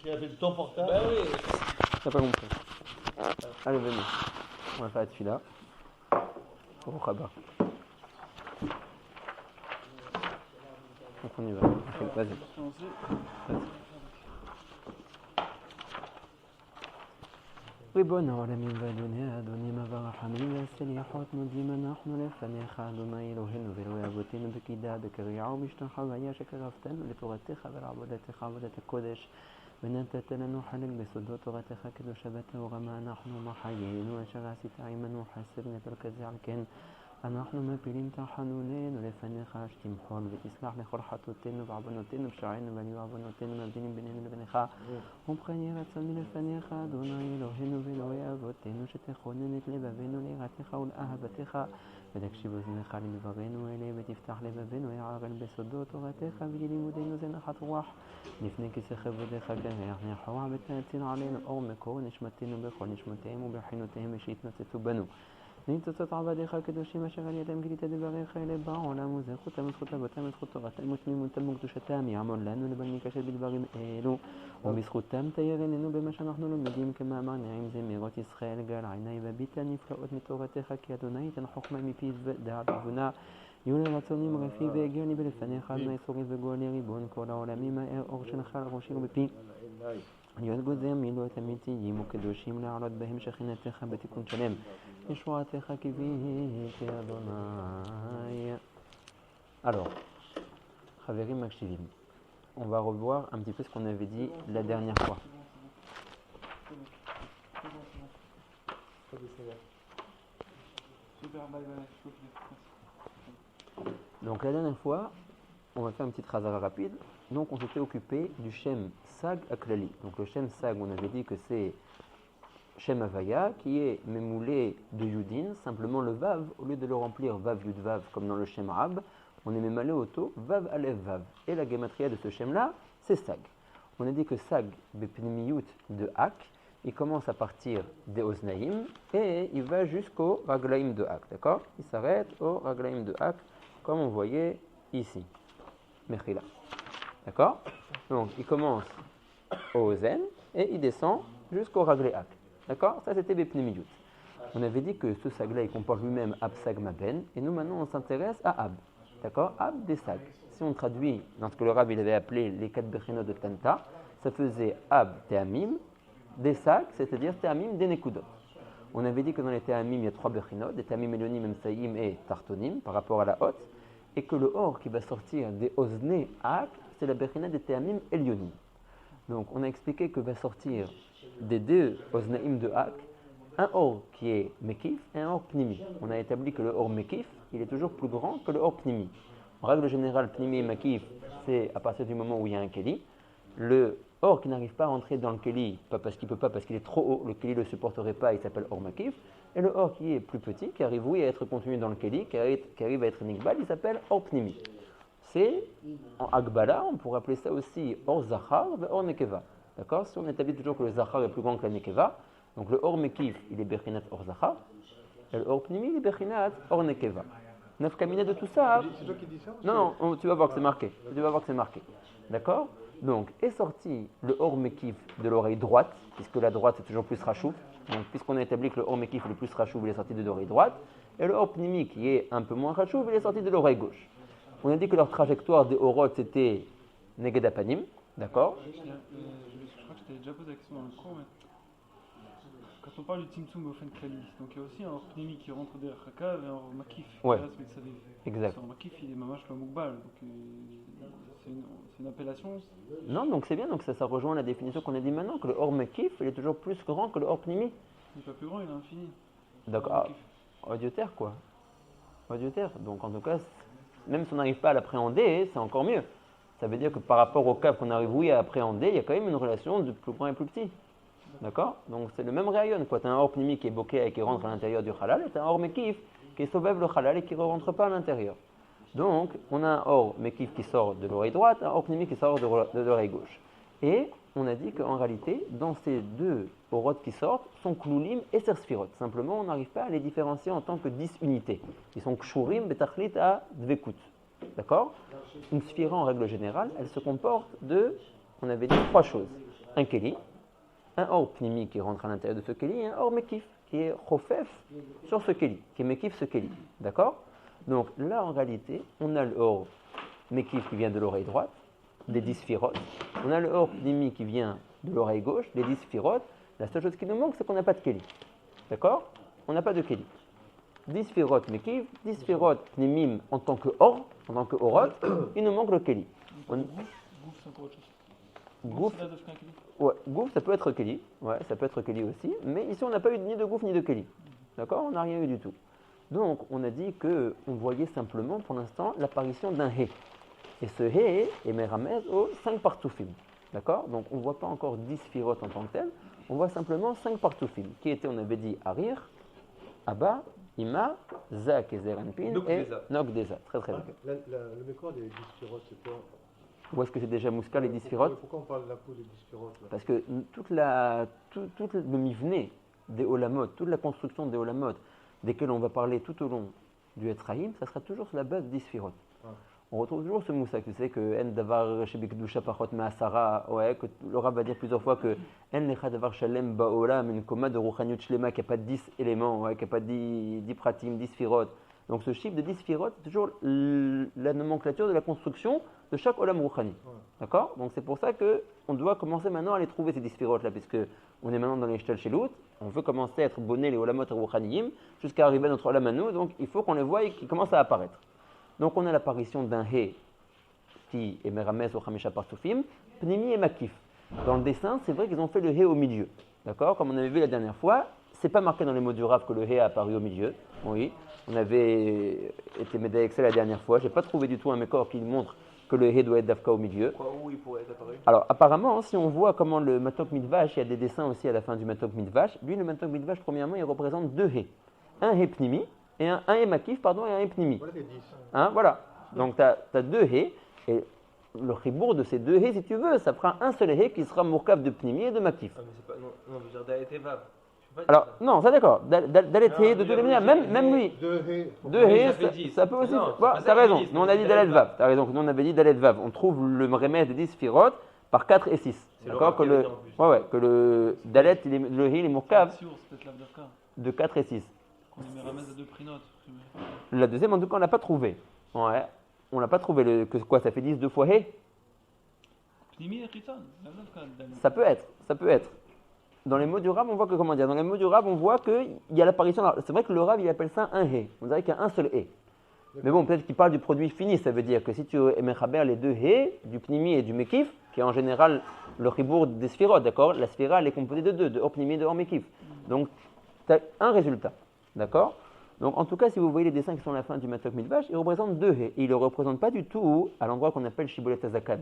qui a fait de ton portable. Bah oui. T'as pas compris. Allez, venez. On va faire la tefila. Au rabat. Donc on y va. Ok, vas-y. Vas-y. ריבונו העולמים ואדוני האדונים והרחמים והסליחות מודים אנחנו לפניך אדוני אלוהינו ואלוהי אבותינו בקידה בקריעה ובהשתחוויה שקרבתנו לתורתך ולעבודתך עבודת הקודש ונתת לנו חלק בסודות תורתך קדושה וטהורה מה אנחנו ומה חיינו אשר עשית עמנו חסד נטל כזה על כן אנחנו מפילים תחנוננו לפניך שתמחול ותסלח לכל חטאותינו ועוונותינו ופשענו ועליו עוונותינו מבדילים בינינו לבינך ובכן יהי רצוני לפניך אדוני אלוהינו ואלוהי אבותינו שתכונן את לבבינו ליראתך ולאהבתך ותקשיב אוזנך לדברינו אלה ותפתח לבבינו יערל בסודות תורתך וללימודנו זה נחת רוח לפני כיסא כבודך כריח נחרוע ותאציל עלינו אור מקור נשמתנו בכל נשמותיהם ובחינותיהם ושיתנוצצו בנו ניצוצות עבדיך הקדושים אשר על ידם גילית דבריך אלה בעולם וזה זכותם וזכות אבותם וזכות תורתם ותמימותם וקדושתם יעמוד לנו לבל ניכשל בדברים אלו ובזכותם תאיר עינינו במה שאנחנו לומדים כמאמר נעים זמירות ישראל גל עיני וביטה נפלאות מתורתך כי אדוני ייתן חוכמה מפי דעת תבונה יהיו לרצונים רפי והגיע לי בלפניך אדוני סורי וגואלי ריבון כל העולמים האר אור שלך על ראשי ובפי להיות גוזר מילות אמיתיים וקדושים לעלות בהם שכינתך בתיקון שלם ישועתך קיוויתי אדוני. Alors, חברים מקשיבים, on va revoir un petit peu ce qu'on avait dit la dernière fois. Donc la dernière fois, on va faire une petite khazara rapide. Donc on s'était occupé du Shem Sag Aklali. Donc le Shem Sag, on avait dit que c'est Shem Havaya qui est mémoulé de Yudin. Simplement le Vav, au lieu de le remplir Vav Yud Vav comme dans le Shem Arabe, on est mémalé au taux Vav Aleph Vav. Et la gematria de ce Shem là, c'est Sag. On a dit que Sag, Bepnimiyut de Hak, il commence à partir des Oznaïm et il va jusqu'au Raglaïm de Hak. D'accord? Il s'arrête au Raglaïm de Hak, comme on voyait ici. Mechila. D'accord? Donc, il commence au Ozen et il descend jusqu'au Ragléak. D'accord? Ça, c'était Bepnimiyut. On avait dit que ce sag-là, il comporte lui-même Ab Sag Maben. Et nous, maintenant, on s'intéresse à Ab. D'accord? Ab des Sag. Si on traduit dans ce que le Rab il avait appelé les 4 Bechinot de Tanta, ça faisait Ab Teamim, des Sag, c'est-à-dire Teamim des Nekudot. On avait dit que dans les Teamim, il y a 3 Bechinot, des Teamim Elonim, Emsaïm et Tartonim, par rapport à la haute. Et que le or qui va sortir des Ozne Ak, c'est la Bechina des Teamim Elionim. Donc on a expliqué que va sortir des 2 Oznaim de Ak, un or qui est Mekif et un or Pnimi. On a établi que le or Mekif, il est toujours plus grand que le or Pnimi. En règle générale, Pnimi et Mekif, c'est à partir du moment où il y a un Keli. Le or qui n'arrive pas à entrer dans le Keli, pas parce qu'il ne peut pas, parce qu'il est trop haut, le Keli ne le supporterait pas, il s'appelle or Mekif. Et le or qui est plus petit, qui arrive oui à être contenu dans le Keli, qui arrive à être Nikbal, il s'appelle or Pnimi. C'est, en Agbala, on pourrait appeler ça aussi or Zachar et or Nekeva. D'accord? Si on établit toujours que le Zachar est plus grand que la Nekeva, donc le or Mekif, il est Bechinat or Zachar, et le or Pnimi, il est Bechinat or Nekeva. Neuf caminets de tout ça. C'est toi qui dis ça? Non, tu vas voir que c'est marqué. Tu vas voir que c'est marqué. D'accord? Donc, est sorti le or Mekif de l'oreille droite, puisque la droite c'est toujours plus rachouf. Donc, puisqu'on a établi que le or Mekif est le plus rachouf, il est sorti de l'oreille droite. Et le or Pnimi, qui est un peu moins rachouf, il est sorti de l'oreille gauche. On a dit que leur trajectoire des orot c'était Neged Apanim. D'accord? Je crois que je t'avais déjà posé la question dans le cours, mais quand on parle du Tzimtzum Bofen Klali, donc il y a aussi un or Pnimi qui rentre derrière Chakav et un or Makif. Ouais. Exact. Un Makif, il est mamash le Mukbal, donc c'est une appellation. Non, donc c'est bien, donc ça rejoint la définition qu'on a dit maintenant, que le or Makif, il est toujours plus grand que le or Pnimi. Il n'est pas plus grand, il est infini. D'accord. Audiotaire quoi. Audiotaire. Donc en tout cas, même si on n'arrive pas à l'appréhender, c'est encore mieux. Ça veut dire que par rapport au cas qu'on arrive oui à appréhender, il y a quand même une relation de plus grand et plus petit. D'accord? Donc c'est le même rayon. Tu as un or pnimi qui est boké et qui rentre à l'intérieur du halal, et tu as un or mekif qui sauvève le halal et qui ne rentre pas à l'intérieur. Donc on a un or mekif qui sort de l'oreille droite, un or pnimi qui sort de l'oreille gauche. Et on a dit qu'en réalité, dans ces 2 orotes qui sortent, sont kloulim et sersfirot. Simplement, on n'arrive pas à les différencier en tant que 10 unités. Ils sont kshurim betachlit à dvekut. D'accord? Une sphira, en règle générale, elle se comporte de, on avait dit 3 choses. un keli, un or pnimi qui rentre à l'intérieur de ce keli et un or mekif qui est chofef sur ce keli, qui est mekif ce keli. D'accord? Donc là en réalité, on a le or mekif qui vient de l'oreille droite, des 10 sphirotes. On a le or pnimi qui vient de l'oreille gauche, des 10 sphirotes. La seule chose qui nous manque, c'est qu'on n'a pas de keli. D'accord? On n'a pas de keli. 10 sphirotes mekif, 10 sphirotes pnimim en tant que or, en tant que orot, il nous manque le keli. Gouff, c'est encore autre chose. Gouf, c'est là de faire un keli. ouais, gouf, ça peut être keli, ouais, ça peut être keli aussi, mais ici on n'a pas eu ni de gouf ni de keli. D'accord? On n'a rien eu du tout. Donc on a dit qu'on voyait simplement pour l'instant l'apparition d'un hé. Et ce hé est méramez aux 5 partoufim. D'accord? Donc on ne voit pas encore 10 sphirotes en tant que tel, on voit simplement 5 partoufim, qui étaient, on avait dit, Arir, Abba, Ima, Zak et Zeranpin et Nogdeza. Très très bien. Le mécor des 10 sphirotes, c'est quoi? Où est-ce que c'est déjà Mouska, les 10 sphirotes? Pourquoi on parle de la peau des 10 sphirotes là? Parce que tout le mivné des Olamot, toute la construction des Olamot, desquels on va parler tout au long du Etraïm, ça sera toujours sur la base des sphirotes. Ah. On retrouve toujours ce moussa, tu sais que En davar shebikdusha pachot me'asara, ouais, que le Rav va dire plusieurs fois que En lecha davar shalem ba'olam, une coma de ruchaniut shlema, qui n'a pas 10 éléments, ouais, qui n'a pas 10 pratim, 10 sphirotes. Donc ce chiffre de 10 sphirotes, c'est toujours la nomenclature de la construction de chaque olam ruchani. Ouais. D'accord? Donc c'est pour ça qu'on doit commencer maintenant à les trouver ces 10 sphirotes là, puisque on est maintenant dans les shtel shelut, on veut commencer à être bonné les olamot ruchaniyim jusqu'à arriver à notre olam à nous, donc il faut qu'on les voie et qu'ils commencent à apparaître. Donc on a l'apparition d'un hé qui est meramez au chamisha partufim, pnimi et makif. Dans le dessin, c'est vrai qu'ils ont fait le hé au milieu. D'accord? Comme on avait vu la dernière fois, c'est pas marqué dans les mots du Rav que le hé a apparu au milieu. Oui, on avait été médé avec ça la dernière fois. J'ai pas trouvé du tout un mécor qui montre que le hé doit être d'Afka au milieu. Où il pourrait être apparu? Alors apparemment, si on voit comment le matok mitvash, il y a des dessins aussi à la fin du matok mitvash. Lui, le matok mitvash, premièrement, il représente 2 hé. Un hé pnimi et un hé makif, pardon, et un hé pnimi. Voilà les 10. Hein, voilà. Donc tu as 2 hé, et le chibour de ces 2 hé, si tu veux, ça fera un seul hé qui sera mourkaf de pnimi et de makif. Ah, mais c'est pas. Non, je veux dire Dalet et Vav. Je peux pas dire Alors, ça. non, ça d'accord, Dalet hé, de toutes les manières, même lui, 2 haies. 2 Oui, hé, ça fait 10. ça peut aussi. Non, c'est Voilà, pas ça t'as que raison, je dis, nous on c'est a dit Dalet Dalet Vav, t'as raison, nous on avait dit Dalet Vav. On trouve le remède de 10 sphirotes par 4 et 6. C'est le D'accord? Rav Que qui le, avait dit en plus. ouais, que le Dalet, le hé, il est mourkaf Sûr, c'est peut-être l'Avdavka. de 4 et 6. Qu'on les met ramène à 2 prix notes. La deuxième, en tout cas, on l'a pas trouvé. Ouais, on l'a pas trouvé. Quoi, ça fait 10 2 fois hé? Pnimi et Chitzon, l'Avdavka. Ça peut être, ça peut être. Dans les mots du Rav, on voit que, comment dire, dans les mots du Rav, on voit qu'il y a l'apparition. C'est vrai que le Rav, il appelle ça un hé. On dirait qu'il y a un seul hé. Mais bon, peut-être qu'il parle du produit fini. Ça veut dire que si tu émechaber les 2 hé, du pnimi et du mekif, qui est en général le ribour des sphirotes, d'accord? La sphira, elle est composée de 2, de or pnimi et de or mekif. Donc, tu as un résultat, d'accord? Donc, en tout cas, si vous voyez les dessins qui sont à la fin du matok mitvash, ils représentent 2 hé. Et ils ne le représentent pas du tout à l'endroit qu'on appelle shibolet azakan.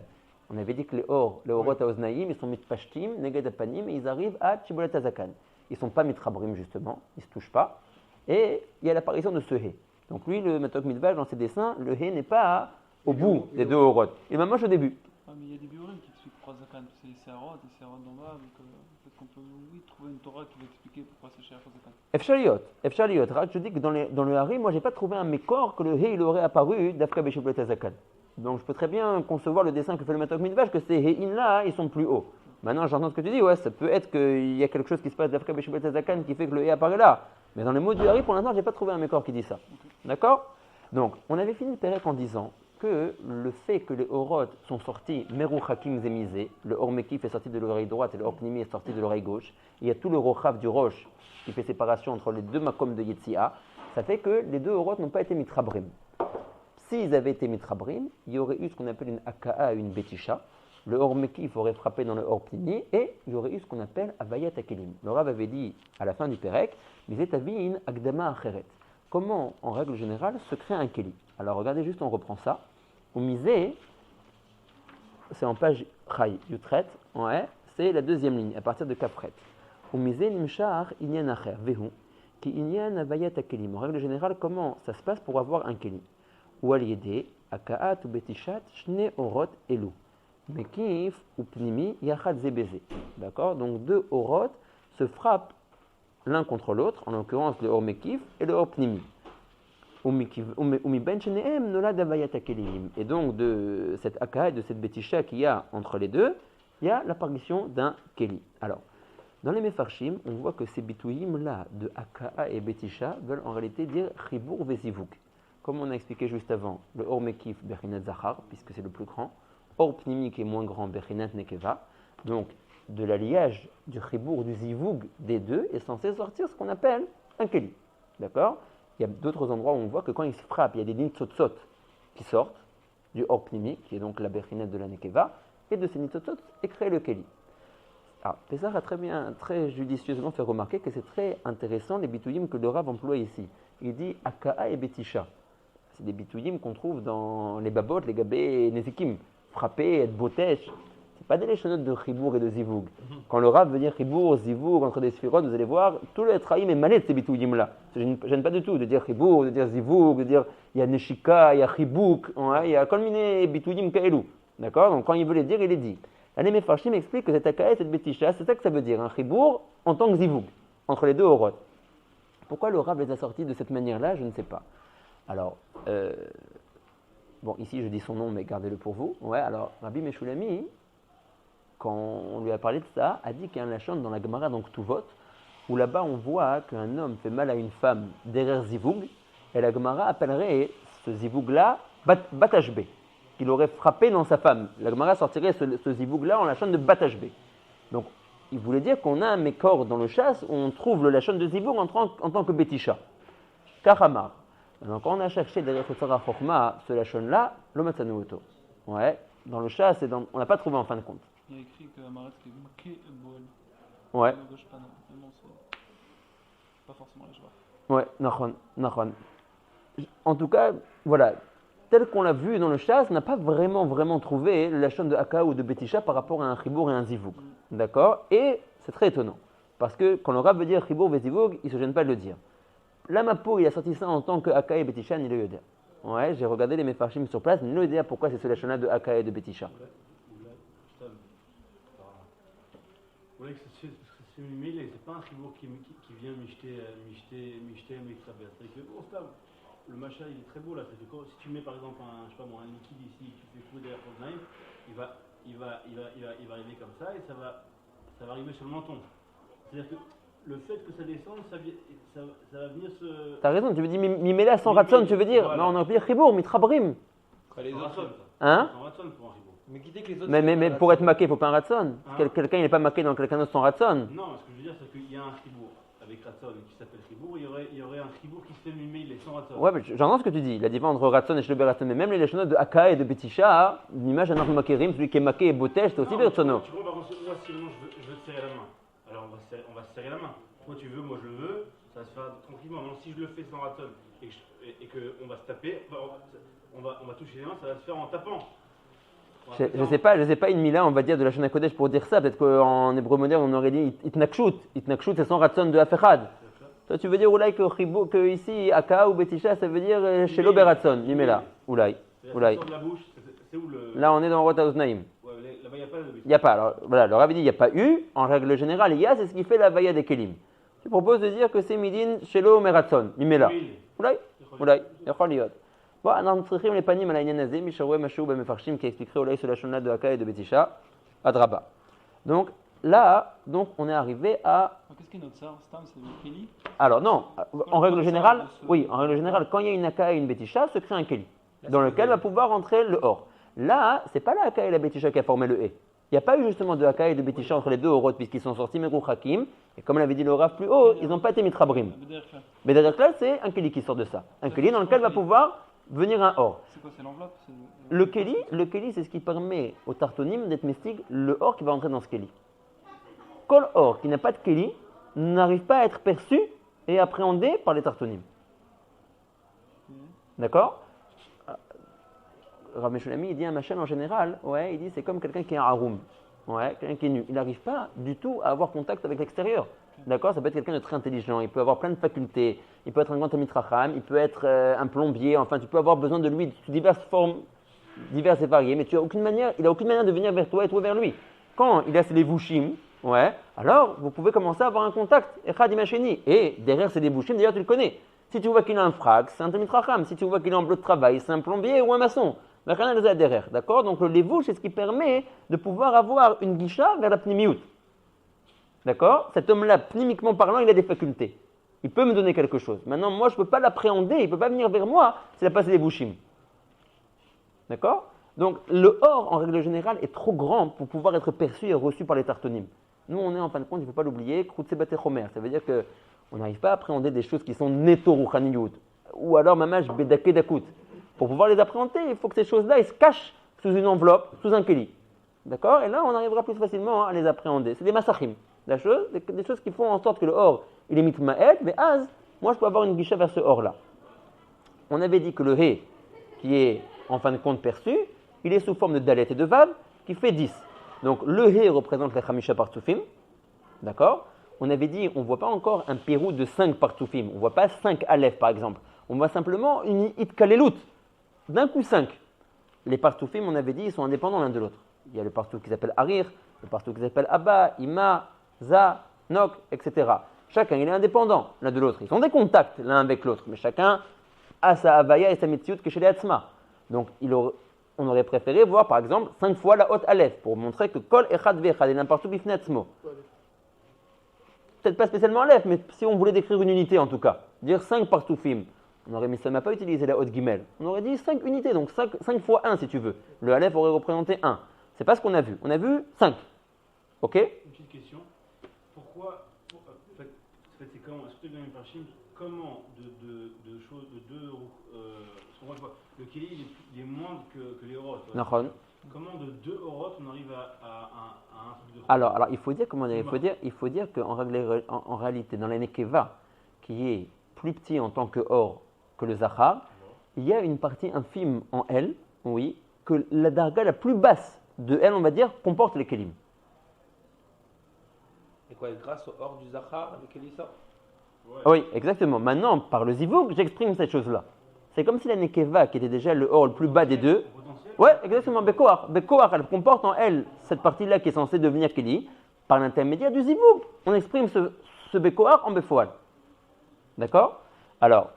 On avait dit que les orot aoznaïm, ils sont mitpashtim, neged apanim, et ils arrivent à shibolet azakan. Ils ne sont pas mitrabrim, justement, ils ne se touchent pas. Et il y a l'apparition de ce hé. Donc lui, le matok mitvash, dans ses dessins, le hé n'est pas au bout des 2 orot. Il est même moche au début. Ah, mais il y a des biorines qui expliquent pourquoi Zakan. C'est les Séharot d'en bas. Donc peut-être qu'on peut, oui, trouver une Torah qui va expliquer pourquoi c'est cher pour Zakan. Efshaliot. Je dis que dans le Harim, moi, j'ai pas trouvé un mécor que le hé, il aurait apparu d'Afka Beshibolet Azakan. Donc je peux très bien concevoir le dessin que fait le matok mitvash, que ces héin-là, ils sont plus hauts. Maintenant, j'entends ce que tu dis, ouais, ça peut être qu'il y a quelque chose qui se passe d'Afka Beshibolet Azakan qui fait que le hé apparaît là. Mais dans les mots du Harim, pour l'instant, j'ai pas trouvé un mécor qui dit ça. D'accord? Donc, on avait fini le Pérec en disant que le fait que les orot sont sortis meru hakim zemizé, le or mekif est sorti de l'oreille droite et le or pnimi est sorti de l'oreille gauche, il y a tout le rochav du roche qui fait séparation entre les 2 makom de Yetzia, ça fait que les 2 orot n'ont pas été mitrabrim. S'ils avaient été mitrabrim, il y aurait eu ce qu'on appelle une aka'a et une betisha, le or mekif aurait frappé dans le or pnimi et il y aurait eu ce qu'on appelle avayat akelim. Le Rav avait dit à la fin du Pérec, misetaviin agdama acheret. Comment, en règle générale, se crée un keli? Alors regardez juste, on reprend ça. Au misé, c'est en page Chay, Yutret, ouais, c'est la deuxième ligne, à partir de Kafret. Au misé, nimshar, inyan acher, vehu, ki inyan avayat akelim. En règle générale, comment ça se passe pour avoir un keli? Ou al-yede, akaat ou betishat, shne orot elu. Mekif ou pnimi, yachad zebeze. D'accord? Donc 2 orot se frappent l'un contre l'autre, en l'occurrence le or mekif et le or pnimi. Et donc de cette aka et de cette betisha qu'il y a entre les deux, il y a l'apparition d'un Keli. Alors, dans les Mefarshim, on voit que ces bitouyim-là de Aka'a et Betisha veulent en réalité dire Chibour Vezivuk. Comme on a expliqué juste avant, le Or Mekif Bechinat Zachar, puisque c'est le plus grand, Or Pnimi qui est moins grand, Bechinat Nekeva. Donc, de l'alliage du Chibour, du Zivug des deux est censé sortir ce qu'on appelle un Keli. D'accord? Il y a d'autres endroits où on voit que quand ils se frappent, il y a des nitzotzot qui sortent du Or Pnimi, qui est donc la Bechinat de la Nekeva, et de ces nitzotzot est créé le Keli. Alors, Pesach a très judicieusement fait remarquer que c'est très intéressant les bitouyim que le Rav emploie ici. Il dit Aka'a et Betisha. C'est des bitouyim qu'on trouve dans les babot, les gabés et nezikim. Frapper, être botèche. Ce n'est pas des léchonotes de chibour et de zivoug. Quand le Rav veut dire chibour, zivoug, entre des sphirotes, vous allez voir, tout le traïm est malé de ces bitouyim-là. Ça ne gêne pas du tout de dire chibour, de dire zivoug, de dire il y a neshika, il y a chibouk, il y a kolmine bitouyim kaelou. D'accord? Donc quand il veut les dire, il les dit. Les Mefarshim explique que cette Aka'a et cette Betisha, c'est ça que ça veut dire, un chibour en tant que zivoug, entre les deux orot. Pourquoi le Rav les a sortis de cette manière-là, je ne sais pas. Alors, bon, ici je dis son nom, mais gardez-le pour vous. Ouais, alors, Rabbi Meshulami, quand on lui a parlé de ça, a dit qu'il y a un lachon dans la Gemara, donc Tuvot, où là-bas on voit qu'un homme fait mal à une femme derrière zivoug, et la Gemara appellerait ce zivoug-là Batashbe. Qu'il aurait frappé dans sa femme. La Gemara sortirait ce zivoug-là en lachon de Batashbe. Donc, il voulait dire qu'on a un mécor dans le chasse où on trouve le lachon de zivoug en tant que Betisha. Karamar. Donc, quand on a cherché derrière Chotzara Chochma, ce lachon-là, l'omatsanu auto. Ouais, dans le chasse, on n'a pas trouvé en fin de compte. Il y a écrit que Amarat c'est Mke et Boel. Ouais. La gauche, pas non. Mais bon, c'est pas forcément la joie. Ouais, nachon. En tout cas, voilà. Tel qu'on l'a vu dans le chasse, on n'a pas vraiment trouvé le lachon de Aka'a ou de Betisha par rapport à un chibour et un zivoug. D'accord? Et c'est très étonnant. Parce que quand le Rav veut dire chibour et zivoug, il ne se gêne pas de le dire. L'Amapo, il a sorti ça en tant que Aka'a et Betisha, ni le Yoda. Ouais, j'ai regardé les Mefarshim sur place, ni le Yoda pourquoi c'est ce lachon-là de Aka'a et de Betisha. Oui, c'est une mêlée, c'est pas un chibour qui vient micheter un mixaber. C'est que, bon, stable. Le machin il est très beau là, c'est que si tu mets par exemple un liquide ici, tu fais couler derrière ton knife, il va arriver comme ça et ça va arriver sur le menton. C'est-à-dire que le fait que ça descende, ça va venir se... T'as raison, tu veux dire mimela sans ratson, tu veux dire? Voilà. Non, on a oublié chibour, mitrabrim. Les Sans autres. ratson, Hein? sans ratson pour un chibour. Mais quittez que les autres. Mais pour être maqué, il ne faut pas un ratson. Hein? Quelqu'un il n'est pas maqué dans quelqu'un d'autre sans ratson. Non, ce que je veux dire, c'est qu'il y a un chibour avec ratson qui s'appelle chibour, il y aurait un chibour qui se fait mimer, il est sans ratson. Ouais, mais j'entends ce que tu dis. La différence entre ratson et shlober ratson, mais même les lachonot de Aka'a et de Betisha, l'image d'un makérim, celui qui est maqué et botèche, c'est aussi bertsono. Tu vois, par contre, moi, si vraiment je veux te serrer la main, alors on va se serrer la main. Toi tu veux, moi je le veux, ça va se faire tranquillement. Maintenant, si je le fais sans ratson et qu'on va se taper, on va toucher les mains, ça va se faire en tapant. Je ne sais pas une mila, on va dire, de la Shana Kodesh pour dire ça. Peut-être qu'en hébreu moderne, on aurait dit itnakshut. Itnakshut, c'est sans ratson de Afechad. Toi, tu veux dire, oulai, que ici, Aka'a ou Betisha, ça veut dire chez l'Oberatson, mimela. Oulai. De la bouche, c'est où le... Là, on est dans Rota Oznaim. Ouais, là-bas, il n'y a pas de... Il n'y a pas. Alors, voilà, le Rav dit il n'y a pas eu. En règle générale, il y a, c'est ce qui fait la vaya des Kelim. Tu proposes de dire que c'est midin chez l'Oberatson, mimela. Oulai. Yachol liot. Bon, אנחנו צריכים לפנים על העניין הזה, מי שרואה משהו במפרשים qui expliquerait אולי sur la shona de Aka'a et de Betisha, Adraba. Donc là, on est arrivé à... Qu'est-ce qu'il y a notre star? Stam, c'est le Keli. Alors non, en règle générale, oui, en règle générale, quand il y a une Aka'a et une Betisha, se crée un Keli, dans lequel va pouvoir entrer le Or. Là, c'est pas la Aka'a et la Betisha qui a formé le E. Il n'y a pas eu justement de Aka'a et de Betisha entre les deux Orot, puisqu'ils sont sortis Meru Hakim, et comme l'avait dit le Rav plus haut, ils n'ont pas été mitrabrim. Mais derrière là, c'est un Keli qui sort de ça. Un Keli dans lequel va pouvoir venir un or. C'est quoi? C'est l'enveloppe? Le Keli, c'est ce qui permet au tartonim d'être mystique, le or qui va entrer dans ce Keli. Kol or qui n'a pas de Keli n'arrive pas à être perçu et appréhendé par les tartonim. D'accord? Rav Meshulami, il dit un machin en général, ouais, il dit c'est comme quelqu'un qui est un haroum, ouais, quelqu'un qui est nu. Il n'arrive pas du tout à avoir contact avec l'extérieur. D'accord? Ça peut être quelqu'un de très intelligent, il peut avoir plein de facultés, il peut être un grand amitracham, il peut être un plombier, enfin tu peux avoir besoin de lui sous diverses formes, diverses et variées, mais il n'a aucune manière de venir vers toi et toi vers lui. Quand il a ses levushim, ouais, alors vous pouvez commencer à avoir un contact, echad imacheni, et derrière ces levushim, d'ailleurs tu le connais. Si tu vois qu'il a un frac, c'est un amitracham, si tu vois qu'il est en bleu de travail, c'est un plombier ou un maçon. D'accord? Donc le levouch, c'est ce qui permet de pouvoir avoir une guicha vers la pnimiout. D'accord? Cet homme-là, pnimiquement parlant, il a des facultés. Il peut me donner quelque chose. Maintenant, moi, je ne peux pas l'appréhender, il ne peut pas venir vers moi s'il a passé les bouchim. D'accord? Donc le or, en règle générale, est trop grand pour pouvoir être perçu et reçu par les tartonim. Nous, on est en fin de compte, il ne faut pas l'oublier, Kroutse Batechomer. Ça veut dire qu'on n'arrive pas à appréhender des choses qui sont neto ruchaniyut, ou alors mamash bedake dakut. Pour pouvoir les appréhender, il faut que ces choses-là, ils se cachent sous une enveloppe, sous un keli. D'accord? Et là, on arrivera plus facilement à les appréhender. C'est des masachim, des choses qui font en sorte que le or, il est mitma'ed, mais az, moi, je peux avoir une guicha vers ce or-là. On avait dit que le he, qui est en fin de compte perçu, il est sous forme de dalet et de vav, qui fait 10. Donc le he représente les chamisha partoufim, d'accord? On avait dit, on ne voit pas encore un pérou de 5 partoufim, on ne voit pas 5 aleph par exemple, on voit simplement une itkalelut, d'un coup 5. Les partoufim, on avait dit, ils sont indépendants l'un de l'autre. Il y a le partouf qui s'appelle arir, le partouf qui s'appelle abba, ima, za, nok, etc. Chacun, il est indépendant l'un de l'autre. Ils ont des contacts l'un avec l'autre, mais chacun a sa avaya et sa mitziyut que chez les atzma. Donc, on aurait préféré voir, par exemple, 5 fois la haute aleph, pour montrer que kol echad ve'echad, il y a un partout bifnei atzmo. Peut-être pas spécialement aleph, mais si on voulait décrire une unité en tout cas, dire 5 partoufim, on aurait mis ça, n'a pas utilisé la haute gimel. On aurait dit 5 unités, donc 5 fois 1 si tu veux. Le aleph aurait représenté 1. C'est pas ce qu'on a vu. On a vu 5. Ok? Une petite question. Pourquoi, en fait, c'est comment, est-ce que tu as une parchim, comment de choses, de deux, le keli il est moindre que les orot. Comment de 2 orot on arrive à un truc de alors il faut dire comment dire, il faut dire qu'en réalité dans la nekeva qui est plus petit en tant que or que le zachar, il y a une partie infime en elle, oui, que la darga la plus basse de elle, on va dire, comporte les kelim. Et quoi, grâce au or du zachar, le keli sort? Ouais. Oui, exactement. Maintenant, par le zivouk, j'exprime cette chose-là. C'est comme si la nekeva, qui était déjà le or le plus bas des deux, ouais, exactement, Bekoar, elle comporte en elle cette partie-là qui est censée devenir Keli, par l'intermédiaire du zivouk. On exprime ce Bekoar en Befoal. D'accord? Alors,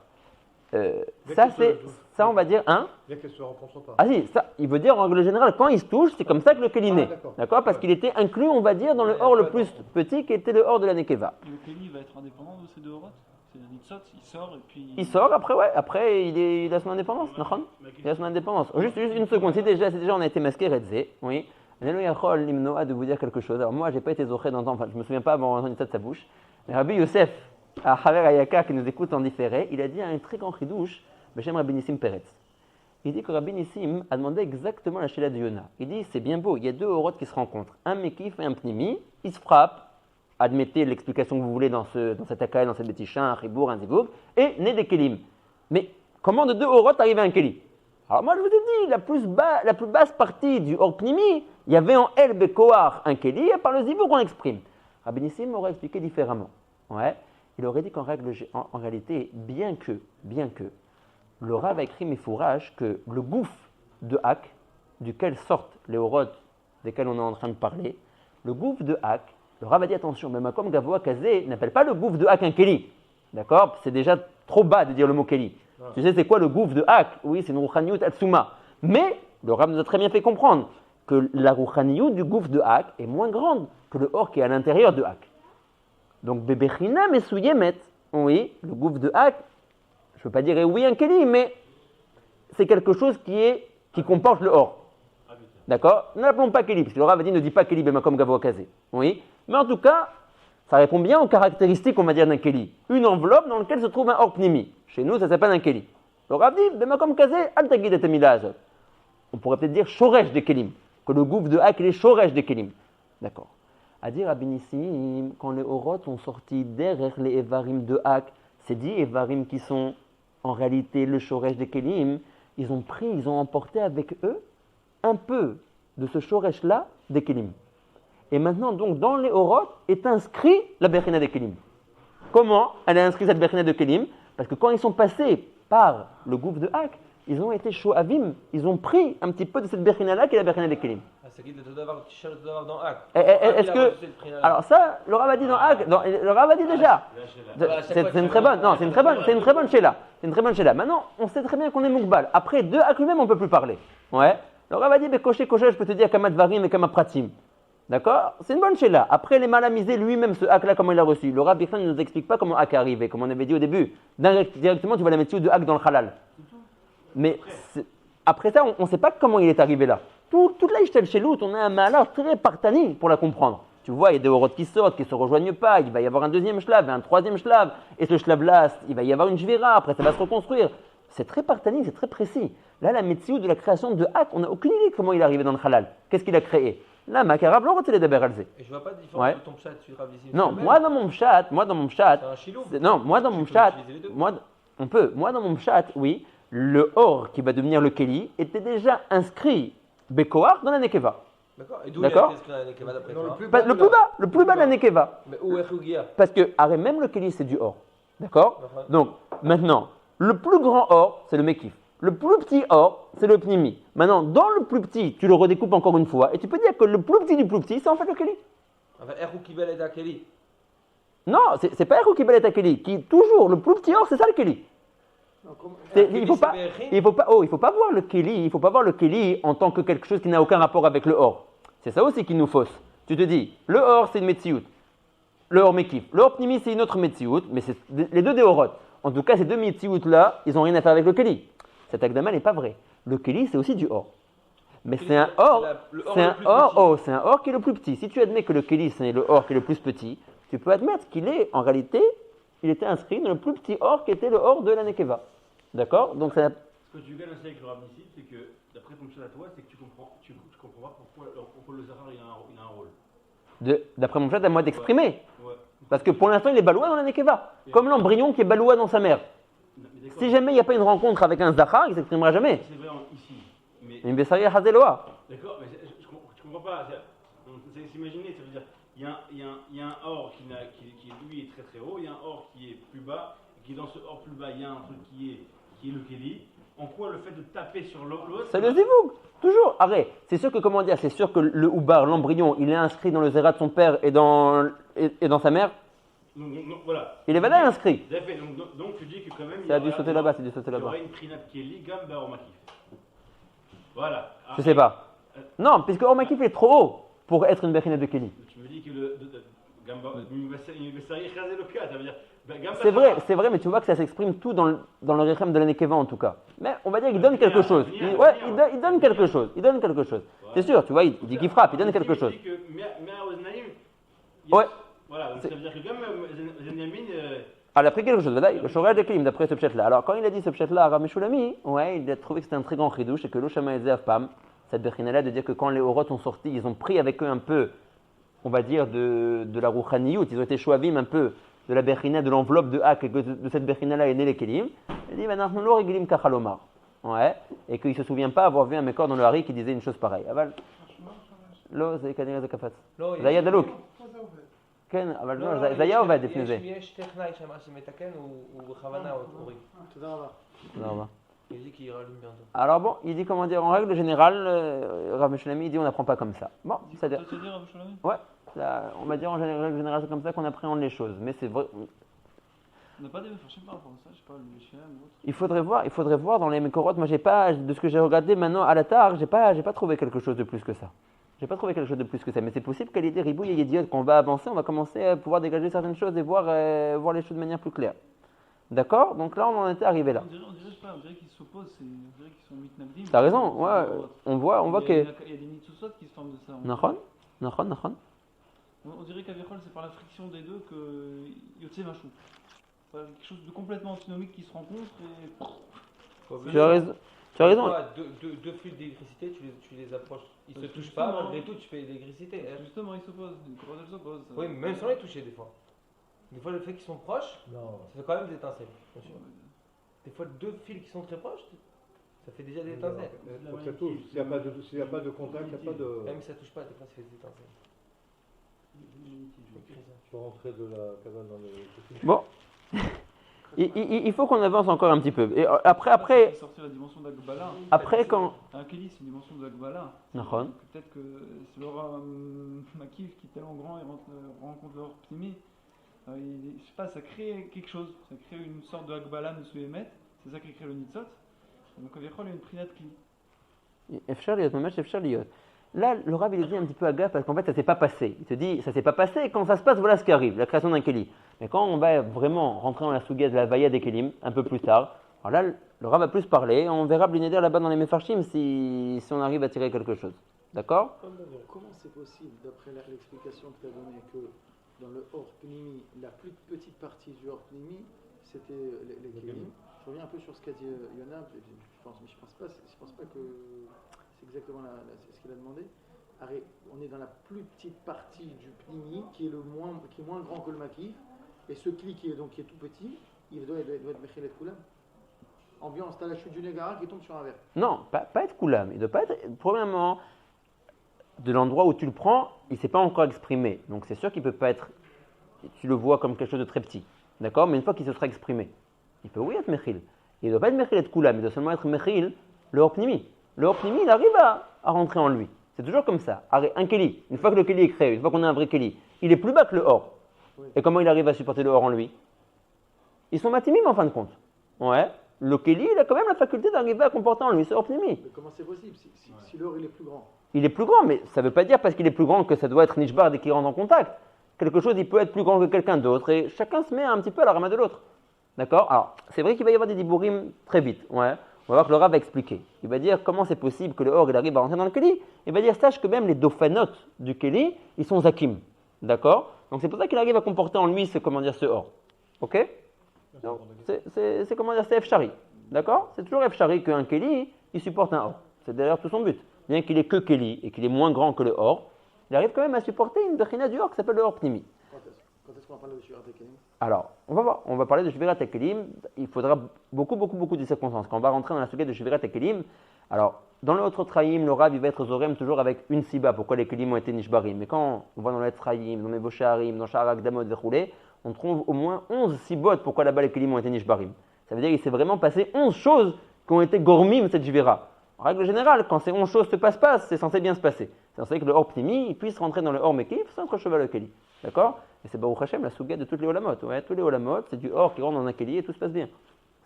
ça on va dire, hein? Bien qu'elle se rencontre pas. Ah si, ça, il veut dire en règle générale, quand il se touche, c'est comme ça que le Keli naît. D'accord? Parce qu'il était inclus, on va dire, dans le or le plus petit qui était le or de la nekeva. Le keli va être indépendant de ces deux orotes? C'est un nitzot, il sort et puis. Il sort après, ouais, après il a son indépendance, il a son indépendance. Juste une seconde, si déjà on a été masqué, Redzé, oui. Nelo Yachol Limnoa de vous dire quelque chose. Alors moi, j'ai pas été zoché d'entendre, enfin je me souviens pas avoir entendu ça de sa bouche. Mais Rabbi Youssef, à Haver Ayaka, qui nous écoute en différé, il a dit un très grand chidouche, Beshem Rabbi Nissim Peretz. Il dit que Rabbi Nissim a demandé exactement la Sheila de Yona. Il dit, c'est bien beau, il y a 2 orotes qui se rencontrent, un Mekif et un Pnimi, ils se frappent, admettez l'explication que vous voulez dans cet akaï, dans cette béticha, un ribour, un ziboug, et né des kelim. Mais comment de 2 orotes arriver à un keli? Alors moi je vous ai dit, la plus basse partie du or pnimi, il y avait en El Bekoar un keli, et par le ziboug on l'exprime. Rabbi Nissim aurait expliqué différemment. Ouais. Il aurait dit qu'en réalité, bien que le Rav a écrit Mefourage que le gouffre de Hak, duquel sortent les orotes desquels on est en train de parler, le gouffre de Hak, le Rav a dit attention, même comme Gavoa Kazé n'appelle pas le gouffre de Hak un Keli. D'accord? C'est déjà trop bas de dire le mot Keli. Tu sais c'est quoi le gouffre de Hak? Oui, c'est une Rouchaniyut Atsuma. Mais le Rav nous a très bien fait comprendre que la Rouchaniyut du gouffre de Hak est moins grande que le or qui est à l'intérieur de Hak. Donc Bebechina Mesouyemet, oui, le gouffre de Hak, je ne veux pas dire oui un Keli, mais c'est quelque chose qui comporte le or. D'accord? Ne l'appelons pas Keli, parce que le Rav a dit ne dit pas Keli Bemakom Gavoa Kazé. Oui. Mais en tout cas, ça répond bien aux caractéristiques, on va dire, d'un Keli. Une enveloppe dans laquelle se trouve un or pnimi. Chez nous, ça s'appelle un Keli. Le Rav dit Bemakom Kazé, al tagid et emila azot. On pourrait peut-être dire Shoresh des Kelim, que le gouffre de Hak est Shoresh des Kelim. D'accord. À dire à Benissim, quand les Oroth ont sorti derrière les Evarim de Hak, c'est dit Evarim qui sont en réalité le Shoresh des Kelim, ils ont emporté avec eux un peu de ce Shoresh-là des Kelim. Et maintenant, donc, dans les Oroth est inscrit la Bechina des Kelim. Comment elle a inscrit cette Bechina de Kelim? Parce que quand ils sont passés par le gouffre de Hak, ils ont été Shoavim, ils ont pris un petit peu de cette Bechina-là qui est la Bechina des Kelim. Ah, C'est qu'il doit avoir, tu cherches d'avoir dans Hak. Est-ce que. Alors, ça, le Rav a dit dans Hag, le Rav a dit déjà. C'est une très bonne, non, c'est une très bonne Sheila. C'est une très bonne Sheila. Maintenant, on sait très bien qu'on est Moukbal. Après, de Hak lui-même, on ne peut plus parler. Ouais. Le Rav a dit, coché, je peux te dire Kama Dvarim et Kama Pratim. D'accord? C'est une bonne Sheila. Après, les malamisés, lui-même, ce Hak-là, comment il l'a reçu. Le Rav Bichon ne nous explique pas comment Hak est arrivé, comme on avait dit au début. Directement, tu vois la méthode de Hak dans le halal. Mais après ça, on ne sait pas comment il est arrivé là. Toute la Ishtel Shelout, on a un malheur très partani pour la comprendre. Tu vois, il y a des horotes qui sortent, qui ne se rejoignent pas, il va y avoir un deuxième shlav, un troisième shlav, et ce shlav-là, il va y avoir une jvira, après ça va se reconstruire. C'est très partani, c'est très précis. Là, la méthode de la création de Hak, on n'a aucune idée comment il est arrivé dans le halal. Qu'est-ce qu'il a créé? Là, Makarab, l'autre, il est d'Aber Alzé. Et je vois pas de différence de ton pshat sur Rav Nissim. Non, moi dans mon pshat, C'est un chilou. non, moi dans mon pshat, moi dans mon pshat, oui, le or qui va devenir le Keli était déjà inscrit Bekoar dans la Nekeva. D'accord. Et d'où il a été inscrit dans la Nekeva d'après toi? Le plus bas de la Nekeva. Mais où est Rugia? Parce que même le Keli c'est du or. D'accord? Donc maintenant, le plus grand or c'est le Mekif. Le plus petit or c'est le Pnimi. Maintenant, dans le plus petit, tu le redécoupes encore une fois et tu peux dire que le plus petit du plus petit c'est en fait le Keli. Enfin, Erou Kibel et Akeli. Non, c'est pas Erou Kibel et Akeli. Qui toujours le plus petit or c'est ça le Keli. Il faut pas voir le Keli en tant que quelque chose qui n'a aucun rapport avec le or. C'est ça aussi qui nous fausse. Tu te dis, le or c'est une Metsiout, le or Mekif. Le or Pnimi c'est une autre Metsiout, mais c'est les deux Déorot. En tout cas, ces deux Metsiout là, ils n'ont rien à faire avec le Keli. Cet Akdama n'est pas vrai. Le Keli c'est aussi du or. Mais c'est un or, c'est un or qui est le plus petit. Si tu admets que le Keli c'est le or qui est le plus petit, tu peux admettre qu'il est en réalité, il était inscrit dans le plus petit or qui était le or de la Nekeva. D'accord? Donc ça. Ce que tu gagnes aussi avec le Rav Nissim, c'est que d'après ton chat à toi, c'est que tu comprends pas pourquoi le Zahar il a un rôle. D'après mon chat, à moi d'exprimer. Ouais. Parce que pour l'instant, il est baloua dans la Nekeva. Comme l'embryon qui est baloua dans sa mère. Si jamais il n'y a pas une rencontre avec un Zahar, il ne s'exprimera jamais. C'est vrai ici. Mais Une Bessaria Hazeloa. d'accord, mais je comprends pas. C'est s'imaginer, ça veut dire il y a un or qui lui est très très haut, il y a un or qui est plus bas, et qui dans ce or plus bas, il y a un truc qui est le Keli. En quoi le fait de taper sur l'autre. C'est le zivoug, toujours. Arrête, c'est sûr que, comment dire, c'est sûr que le Oubar, l'embryon, il est inscrit dans le Zéra de son père et dans sa mère. Donc, voilà. Il est valable inscrit. Donc tu dis que quand même. C'est dû sauter là-bas, Il y aurait une Prinat Keli, Gamba Ormakif. Voilà. Je sais pas. Non, puisque Ormakif est trop haut pour être une Berinette de Keli. Tu me dis que le Gamba. Ça veut dire. C'est vrai, mais tu vois que ça s'exprime tout dans le Rechem de la Nekeva en tout cas. Mais on va dire qu'il donne quelque chose. Il donne quelque chose. Il donne quelque chose. C'est sûr, tu vois, il dit qu'il frappe, il donne quelque chose. Ouais. Voilà, donc ça veut dire que comme Zenyamin. Elle a pris quelque chose, le Shoraj de Klim, d'après ce pchet-là. Alors quand il a dit ce pchet-là à Rav Meshulami, ouais, il a trouvé que c'était un très grand chidouche et que l'Oshama Ezeav Pam, cette Bechina-là, de dire que quand les Horot sont sortis, ils ont pris avec eux un peu, on va dire, de la Rouchaniyut, ils ont été chouavim un peu de la Bechina, de l'enveloppe de Hak, et que de cette Bechina-là est né les Kelim. Il dit, maintenant, nous l'Oregilim Kachalomar. Ouais, et qu'il ne se souvient pas avoir vu un Mekor dans le Hari qui disait une chose pareille. Aval, lo, c'est Kanira de Kafat. Zaya Dalouk. כן, אבל לא, זה היה עובד לפני זה. יש טכנאי שאמר שמתקן, הוא בכוונה אורי. תודה רבה. תודה רבה. Il dit qu'il rallume bientôt. Alors bon, il dit comment dire, en règle générale, Rav Meshulami dit on n'apprend pas comme ça. Bon, c'est-à-dire. Ça te dit, Rav Meshulami? Ouais, on va dire en règle générale c'est comme ça qu'on appréhende les choses. Mais c'est vrai. On n'a pas des réflexions par rapport à ça, je sais pas, le Shem ou autre. Il faudrait voir dans les Mekorot. Moi, j'ai pas, de ce que j'ai regardé maintenant à la tard, j'ai pas trouvé quelque chose de plus que ça. J'ai pas trouvé quelque chose de plus que ça, mais c'est possible qu'à l'idée Ribouille et Yediot, qu'on va avancer, on va commencer à pouvoir dégager certaines choses et voir les choses de manière plus claire. D'accord? Donc là, on en était arrivé là. On dirait qu'ils s'opposent, on dirait qu'ils sont mitnagdim. T'as raison, ouais, on voit que. Il y a des mitzvot qui se forment de ça. Nachon. On dirait qu'Avichol, c'est par la friction des deux que Yotse Machou. Quelque chose de complètement antinomique qui se rencontre et. Tu as raison. Deux flux d'électricité, tu les approches. Ils se touchent pas, malgré tout, tu fais l'électricité. Justement, ils s'opposent. Les corrodels s'opposent. Oui, mais même sans les toucher, des fois. Des fois, le fait qu'ils sont proches, ça fait quand même des étincelles. Bien sûr. Des fois, deux fils qui sont très proches, ça fait déjà des étincelles. Donc ça touche. S'il n'y a pas de contact, il n'y a pas de. Même si ça touche pas, des fois, ça fait des étincelles. Tu peux rentrer de la cabane dans le. Bon. il faut qu'on avance encore un petit peu. Et après, C'est sortir la dimension d'Agbala. après quand... Un Kéli, c'est une dimension d'Agbala. Nahon. Peut-être que c'est l'aura Makif qui est tellement grand et rencontre leur Pnimi. Je sais pas, ça crée quelque chose. Ça crée une sorte de Agbala de Suémet. C'est ça qui crée le Nitzot. Donc, il y a une Prinat Kli. Efshar liyot, mamash efshar liyot. Là, le Rav, il est dit un petit peu à gaffe parce qu'en fait, ça ne s'est pas passé. Il te dit, ça ne s'est pas passé. Quand ça se passe, voilà ce qui arrive, la création d'un Kéli. Mais quand on va vraiment rentrer dans la Souga de la Vaya des Kélim, un peu plus tard, alors là, le Rav va plus parler. On verra Blineder là-bas dans les Mefarshim si on arrive à tirer quelque chose. D'accord? Comment c'est possible, d'après l'explication que tu as donnée, que dans le Or Pnimi, la plus petite partie du Or Pnimi, c'était les Kélim? Je reviens un peu sur ce qu'a dit Yonah, mais je pense pas que c'est exactement ce qu'il a demandé. On est dans la plus petite partie du Pnimi, qui est moins grand que le Makif, et ce Kli qui est tout petit, il doit être Mechelet Koulam. Ambiance, t'as la chute du Négara qui tombe sur un verre. Non, pas être Koulam. Il ne doit pas être, premièrement, de l'endroit où tu le prends, il ne s'est pas encore exprimé. Donc c'est sûr qu'il ne peut pas être, tu le vois comme quelque chose de très petit. D'accord? Mais une fois qu'il se sera exprimé, il peut oui être Mechil. Il ne doit pas être Mechil et Koulam, il doit seulement être Mechil, le Horpnimi. Le Horpnimi, il arrive à rentrer en lui. C'est toujours comme ça. Un Kéli, une fois que le Kéli est créé, une fois qu'on a un vrai Kéli, il est plus bas que le Or. Oui. Et comment il arrive à supporter le Or en lui? Ils sont matimim en fin de compte. Ouais. Le Kéli, il a quand même la faculté d'arriver à comporter en lui ce Horpnimi. Mais comment c'est possible si l'Or il est plus grand? Il est plus grand, mais ça ne veut pas dire parce qu'il est plus grand que ça doit être Nishbar dès qu'il rentre en contact. Quelque chose, il peut être plus grand que quelqu'un d'autre et chacun se met un petit peu à la rama de l'autre. D'accord? Alors, c'est vrai qu'il va y avoir des dibourim très vite. Ouais. On va voir que le Rav va expliquer. Il va dire comment c'est possible que le Or il arrive à rentrer dans le Kéli. Il va dire, sache que même les dofanotes du Kéli, ils sont zakim. D'accord? Donc c'est pour ça qu'il arrive à comporter en lui ce Or. Ok? Donc, c'est comment dire, c'est Efshari. D'accord? C'est toujours Efshari qu'un Kéli, il supporte un Or. C'est d'ailleurs tout son but. Bien qu'il ait que Kéli et qu'il est moins grand que le Or, il arrive quand même à supporter une Bechina du Or qui s'appelle le Or Pnimi. Quand est-ce qu'on va parler de Shvirat Kelim? Alors, on va voir. On va parler de Shvirat Kelim. Il faudra beaucoup de circonstances. Quand on va rentrer dans la sujet de Shvirat Kelim, alors, dans le autre Traïm, le Rav, il va être Zorem toujours avec une Siba, pourquoi les Kelim ont été Nishbarim. Mais quand on va dans le Traïm, dans les Bosharim, dans Sharak, Damot, Verroulé, on trouve au moins 11 Sibot pourquoi là-bas les Kelim ont été Nishbarim. Ça veut dire qu'il s'est vraiment passé 11 choses qui ont été Gormim, cette Shvira. En règle générale, quand ces 11 choses se passent pas, c'est censé bien se passer. C'est censé que le Or Pnimi puisse rentrer dans le Or Mekif sans être cheval le Kéli. D'accord? Et c'est Baruch Hashem, la souga de toutes les Olamot. Ouais, tous les Olamot, c'est du Or qui rentre dans un Kéli et tout se passe bien.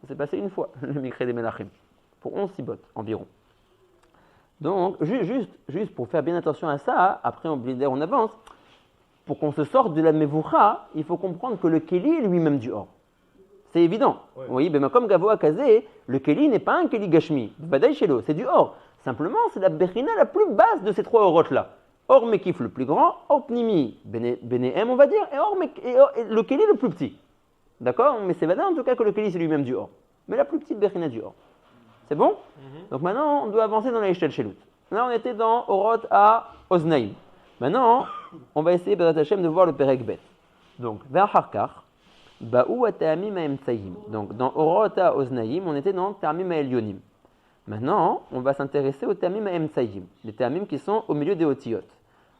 Ça s'est passé une fois, le Mikré des Menachim. Pour 11 Sibot environ. Donc, juste pour faire bien attention à ça, après on avance. Pour qu'on se sorte de la Mevoucha, il faut comprendre que le Kéli est lui-même du Or. C'est évident. Ouais. Oui, mais comme Gavo Akazé, le Kéli n'est pas un Kéli Gashmi. Badaï Shelo, c'est du Or. Simplement, c'est la Bechina la plus basse de ces trois Orotes-là. Or Mekif le plus grand, Or Pnimi, Benehem on va dire, et le Kéli le plus petit. D'accord? Mais c'est vrai en tout cas que le Kéli c'est lui-même du Or. Mais la plus petite Bechina du Or. C'est bon? Donc maintenant, on doit avancer dans la Eshtel Shelut. Là, on était dans Orot à Oznaim. Maintenant, on va essayer, Bezrat Hashem, de voir le Perek Bet. Donc, vers Harkar, Ba'ou Ta'amim Ha'emtsayim. Donc, dans Orot à Oznaim, on était dans Ta'amim Ha'elyonim. Maintenant, on va s'intéresser aux Ta'amim Ha'emtsayim, les Ta'amim qui sont au milieu des Otiyot.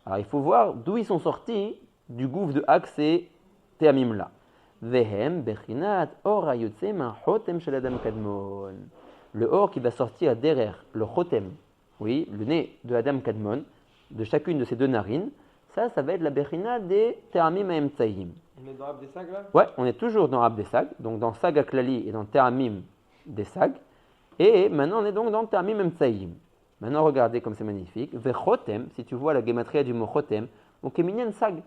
Alors, il faut voir d'où ils sont sortis du gouffre de Hak, ces Ta'amim-là. Vehem Bechinat Or Hayotse Ma'chotem Shel Adam Kadmon. Le Or qui va sortir derrière le Chotem, oui, le nez de Adam Kadmon, de chacune de ces deux narines, ça va être la Bechina des Te'amim Ha'emtsayim. On est dans Ab des Sag là? Ouais, on est toujours dans Ab des Sag, donc dans Sag Aklali et dans Te'amim des Sag. Et maintenant on est donc dans Te'amim Ha'emtsayim. Maintenant regardez comme c'est magnifique. Vechotem, si tu vois la gématria du mot Chotem, donc Eminyan Sag.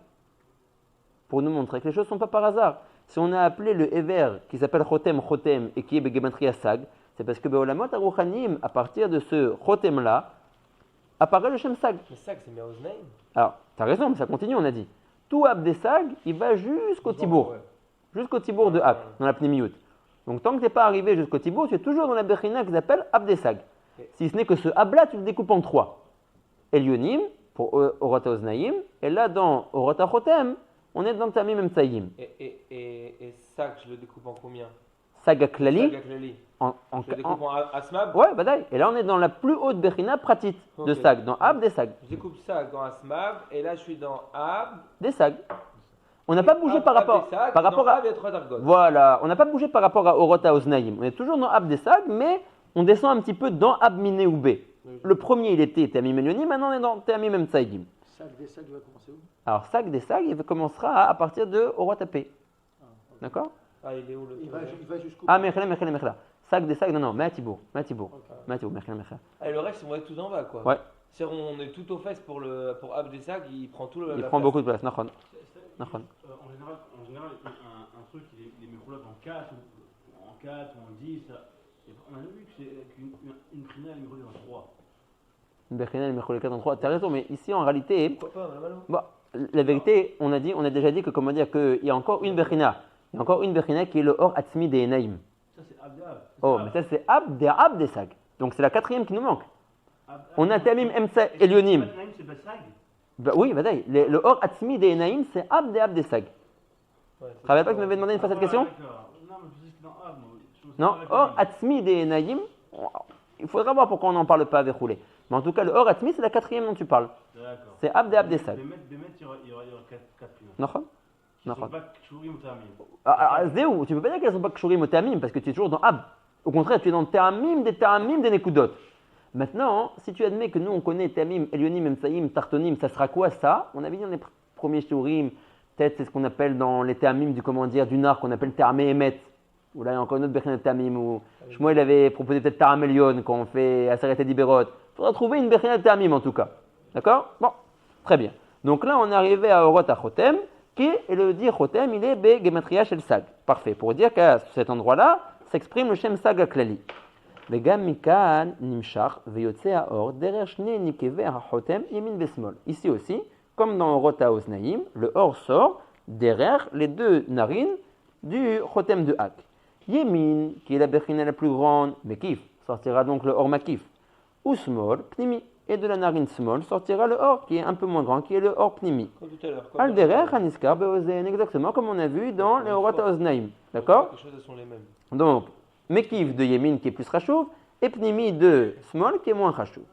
Pour nous montrer que les choses ne sont pas par hasard. Si on a appelé le Ever qui s'appelle Chotem et qui est gématria Sag, c'est parce que Be'olamot Aruchanim, à partir de ce Chotem là, apparaît le Shem Sag. Le Sag, c'est Me'oznaim. Alors, tu as raison, mais ça continue, on a dit. Tout Ab des Sag, il va jusqu'au Tibour. Ouais. Jusqu'au Tibour de Ab, dans la Pnimiyut. Donc, tant que tu n'es pas arrivé jusqu'au Tibour, tu es toujours dans la Bechina qui s'appelle Ab des Sag. Okay. Si ce n'est que ce Ab-là, tu le découpes en 3. Elyonim, pour Orota Oznaim, et là, dans Orota Chotem, on est dans Tamim Emtsayim. Et Sag, je le découpe en combien? Sag Aklali. Sag Aklali. Je le découpe en Asmab. Ouais, badaï. Et là, on est dans la plus haute Bechina pratique de Sag, dans Ab des Sag. Je découpe Sag dans Asmab, et là, je suis dans Ab des Sag. On n'a pas bougé par rapport à. Voilà, on n'a pas bougé par rapport à Orot Oznaim. On est toujours dans Ab des Sag, mais on descend un petit peu dans Ab Miné ou B. Le premier, il était Teamim Elionim, maintenant on est dans Teamim Emtsaïdim. Sag des sacs va commencer où? Alors, Sag des Sag, il commencera à partir de Orot AP. D'accord? Ah, il est où le. Il va jusqu'où? Ah, Mechela. Sag des Sag, non, Matibour, Mechela. Ah, et le reste, on va être tout en bas, quoi. Ouais. C'est-à-dire, on est tout aux fesses pour Abdesag, il prend tout le. Il prend beaucoup de place, Nachon. En général, un truc, il est mécroulé en 4 ou en 10. On a vu qu'une prina, elle est mécroulée en 3. Une Bechina, elle est mécroulée en 3. Tu as raison, mais ici, en réalité, Pourquoi pas, Malo bah, la vérité, on a déjà dit que, comment dire, qu'il y a encore une Bechina. Il y a encore une Bechina qui est le Or Atzmi des Enaim. Ça, c'est Abdab. Oh, mais ça, c'est Ab des Sag. Donc, c'est la quatrième qui nous manque. On a Teamim Emtsa Elionim. C'est Basag. Bah, oui, bah, le Or Atzmi des Enaim, c'est Ab des Sag. Tu te rappelles pas que tu m'avais demandé une fois cette question? Non, mais je dis que dans Ab. Non, Or Atzmi des Enaim, il faudra voir pourquoi on n'en parle pas avec Roulé. Mais en tout cas, le Or Atzmi, c'est la quatrième dont tu parles. D'accord. C'est Ab des Sag. Bémet, il y aura 4 primes. Nachon? Ils sont pas Kshurim ou Tamim. Ah, Zéou, tu peux pas dire qu'elles sont pas Kshurim ou Teamim parce que tu es toujours dans Ab. Au contraire, tu es dans Teamim des Nekudot. Maintenant, si tu admets que nous on connaît Teamim, Elionim, Emsaïm, Tartonim, ça sera quoi ça? On avait dit dans les premiers Shurim, peut-être c'est ce qu'on appelle dans les Teamim du commandier du Nar, qu'on appelle Teamé Emet. Ou là il y a encore une autre Bechina de Teamim. Ou Shmuel avait proposé peut-être Team Elion quand on fait Aseret et Diberot. Il faudra trouver une Bechina de Teamim en tout cas. D'accord? Bon, très bien. Donc là on est arrivé à Orot Achotem, qui est le dire Chotem, il est Be Gematria Shel Sag. Parfait. Pour dire qu'à cet endroit-là s'exprime le Shem Sag Aklali. וגם מכאן נמשך ויוצא האור דרך שני נקבי החותם ימין ושמאל. Ici aussi, comme dans Orot HaOznaïm, le or sort derrière les deux narines du chotem de Hak. Yemin, qui est la bechina la plus grande, Mekif, sortira donc le or Makif. Ou Smol, Pnimi. Et de la narine Smol sortira le or qui est un peu moins grand, qui est le or Pnimi. Comme tout à l'heure. Al derech haniskar beozen, exactement comme on a vu dans les Orot HaOznaïm. D'accord? Les choses elles sont les mêmes. Donc, Mekif de Yemin qui est plus Rachouv, et Pnimi de Smol qui est moins Rachouv.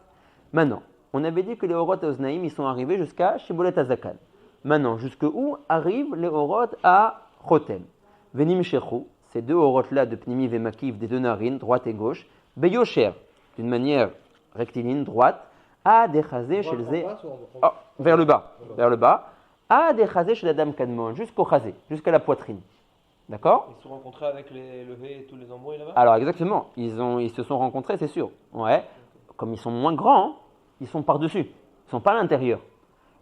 Maintenant, on avait dit que les Orot Oznaïm ils sont arrivés jusqu'à Shibolet Azakan. Maintenant, jusqu'où arrivent les Orot à Chotem? Venim Shechu, ces deux Orot là de Pnimi et Makif des deux narines, droite et gauche, Beyosher, d'une manière rectiligne, droite, à des chazés chez les. Vers le bas, à des chazés chez la dame Kadmon, jusqu'au chazé, jusqu'à la poitrine. D'accord? Ils se sont rencontrés avec le Hé et tous les embrouilles là-bas? Alors exactement, ils se sont rencontrés, c'est sûr. Ouais. Comme ils sont moins grands, ils sont par-dessus. Ils ne sont pas à l'intérieur.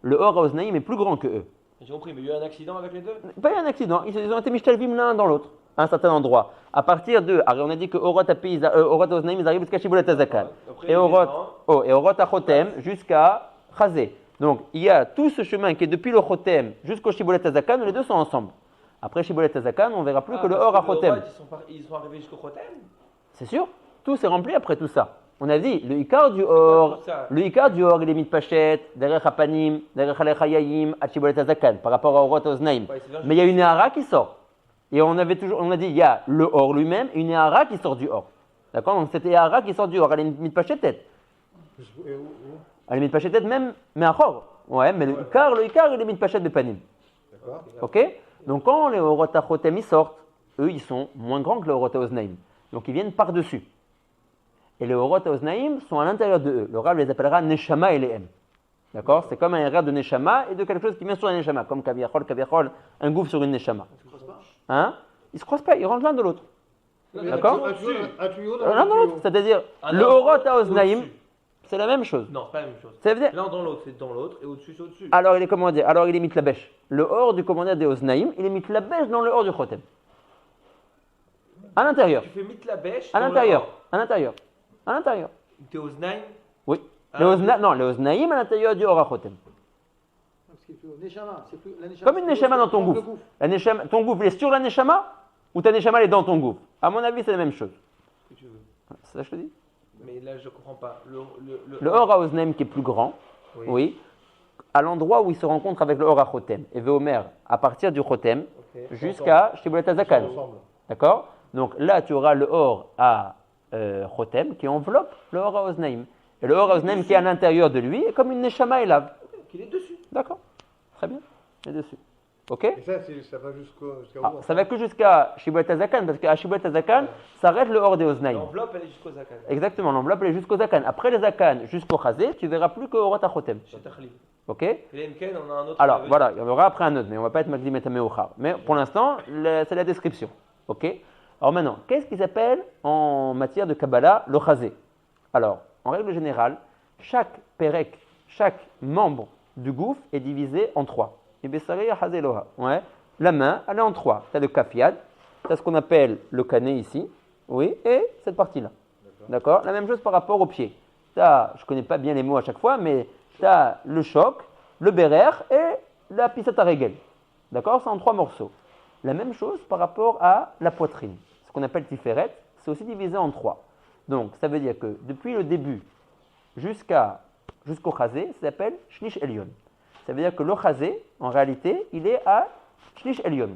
Le Or HaOznaïm est plus grand que eux. J'ai compris, mais il y a eu un accident avec les deux? Pas eu un accident, ils ont été mishtalvim l'un dans l'autre, à un certain endroit. À partir de, alors on a dit que Orot HaOznaïm, ils arrivent jusqu'à Shibolet Azakan. Et Orot HaChotem jusqu'à Chazé. Donc il y a tout ce chemin qui est depuis le Chotem jusqu'au Shibolet Azakan, les deux sont ensemble. Après Shibolet Azakan, on ne verra plus que le Or HaChotem. Ils sont arrivés jusqu'au Chotem? C'est sûr, tout s'est rempli après tout ça. On a dit, le Ikar du Or, il est mis de Pachet, derrière Hapanim, derrière Halech Hayayim, à Shibolet Azakan, par rapport à Orot HaOznaïm. Mais il y a une Ehara qui sort. Et on a dit, il y a le Or lui-même, une Ehara qui sort du Or. D'accord? Donc cette Ehara qui sort du Or, elle est mis de Pachet tête. Elle est mis de Pachet tête même, mais à Or. Ouais, mais le Ikar, il est mis de Pachet de Panim. D'accord. Ok? Donc quand les Orot HaChotem ils sortent, eux ils sont moins grands que les Orot HaOznaïm. Donc ils viennent par-dessus. Et les Orot HaOznaïm sont à l'intérieur de eux. Le Rav les appellera Neshama et Lehem. D'accord? C'est comme un erreur de Neshama et de quelque chose qui vient sur un Neshama, comme Kaviachol, un gouffre sur une Neshama. Ils se croisent pas? Hein? Ils se croisent pas, ils rentrent l'un de l'autre. D'accord? Un tuyau dans L'un dans l'autre. C'est-à-dire, le Orot HaOznaïm, c'est la même chose. Non, c'est pas la même chose. Ça veut dire, L'un dans l'autre, c'est dans l'autre, et au-dessus, c'est au-dessus. alors il est commandé, alors il est mitlabèche. Le Or du commandeur des Oznaïm, il est mitlabèche dans le Or du Chotem. À l'intérieur. Tu fais mitlabèche. À l'intérieur. À l'intérieur. À l'intérieur. T'es Oznaïm? Oui. Les Oznaïm à l'intérieur du Or HaChotem. Comme une Neshama dans ton gouffre. La Neshama, ton gouffre, il est sur la Neshama ou ta Neshama, elle est dans ton gouffre? À mon avis, c'est la même chose. Ce que tu veux. C'est ça que je te dis? Mais là, je comprends pas. Le Or HaOznaïm qui est plus grand, oui, à l'endroit où il se rencontre avec le Or HaChotem. Et Veomer, à partir du Chotem jusqu'à Shibolet Azakan. D'accord? Donc là, tu auras le Or à Chotem qui enveloppe le Or HaOznaïm. Et le Or HaOznaïm qui est à l'intérieur de lui est comme une Neshama Elav. Qu'il est dessus. D'accord? Très bien. Il est dessus. Ok? Et ça va jusqu'à où? Ça va que jusqu'à Shibuat Hazakan, parce qu'à Shibuat Hazakan, s'arrête le hors des Oznaïm. L'enveloppe, elle est jusqu'au zakan. Exactement, l'enveloppe elle est jusqu'au Zakan. Après le Zakan jusqu'au Chazé, tu verras plus que Orot HaChotem. Chez Tachli. Ok? Et les Mken, on a un autre. Alors voilà, il y en aura après un autre, mais on ne va pas être Magdim et Tameochar. Mais pour l'instant, c'est la description. Ok? Alors maintenant, qu'est-ce qui s'appelle en matière de Kabbalah le Chazé? Alors, en règle générale, chaque Perek, chaque membre du gouffre est divisé en 3. Et Bessari Chazé Loha. Ouais. La main, elle est en 3. Tu as le Kafiad, tu as ce qu'on appelle le canet ici, oui, et cette partie-là. D'accord? La même chose par rapport au pied. Je ne connais pas bien les mots à chaque fois, mais tu as le choc, le bérer et la pisate à régel. D'accord? C'est en 3 morceaux. La même chose par rapport à la poitrine. Ce qu'on appelle tiferet, c'est aussi divisé en 3. Donc, ça veut dire que depuis le début jusqu'au chazé, ça s'appelle shlish elyon. Ça veut dire que le chazé, en réalité, il est à shlish elyon.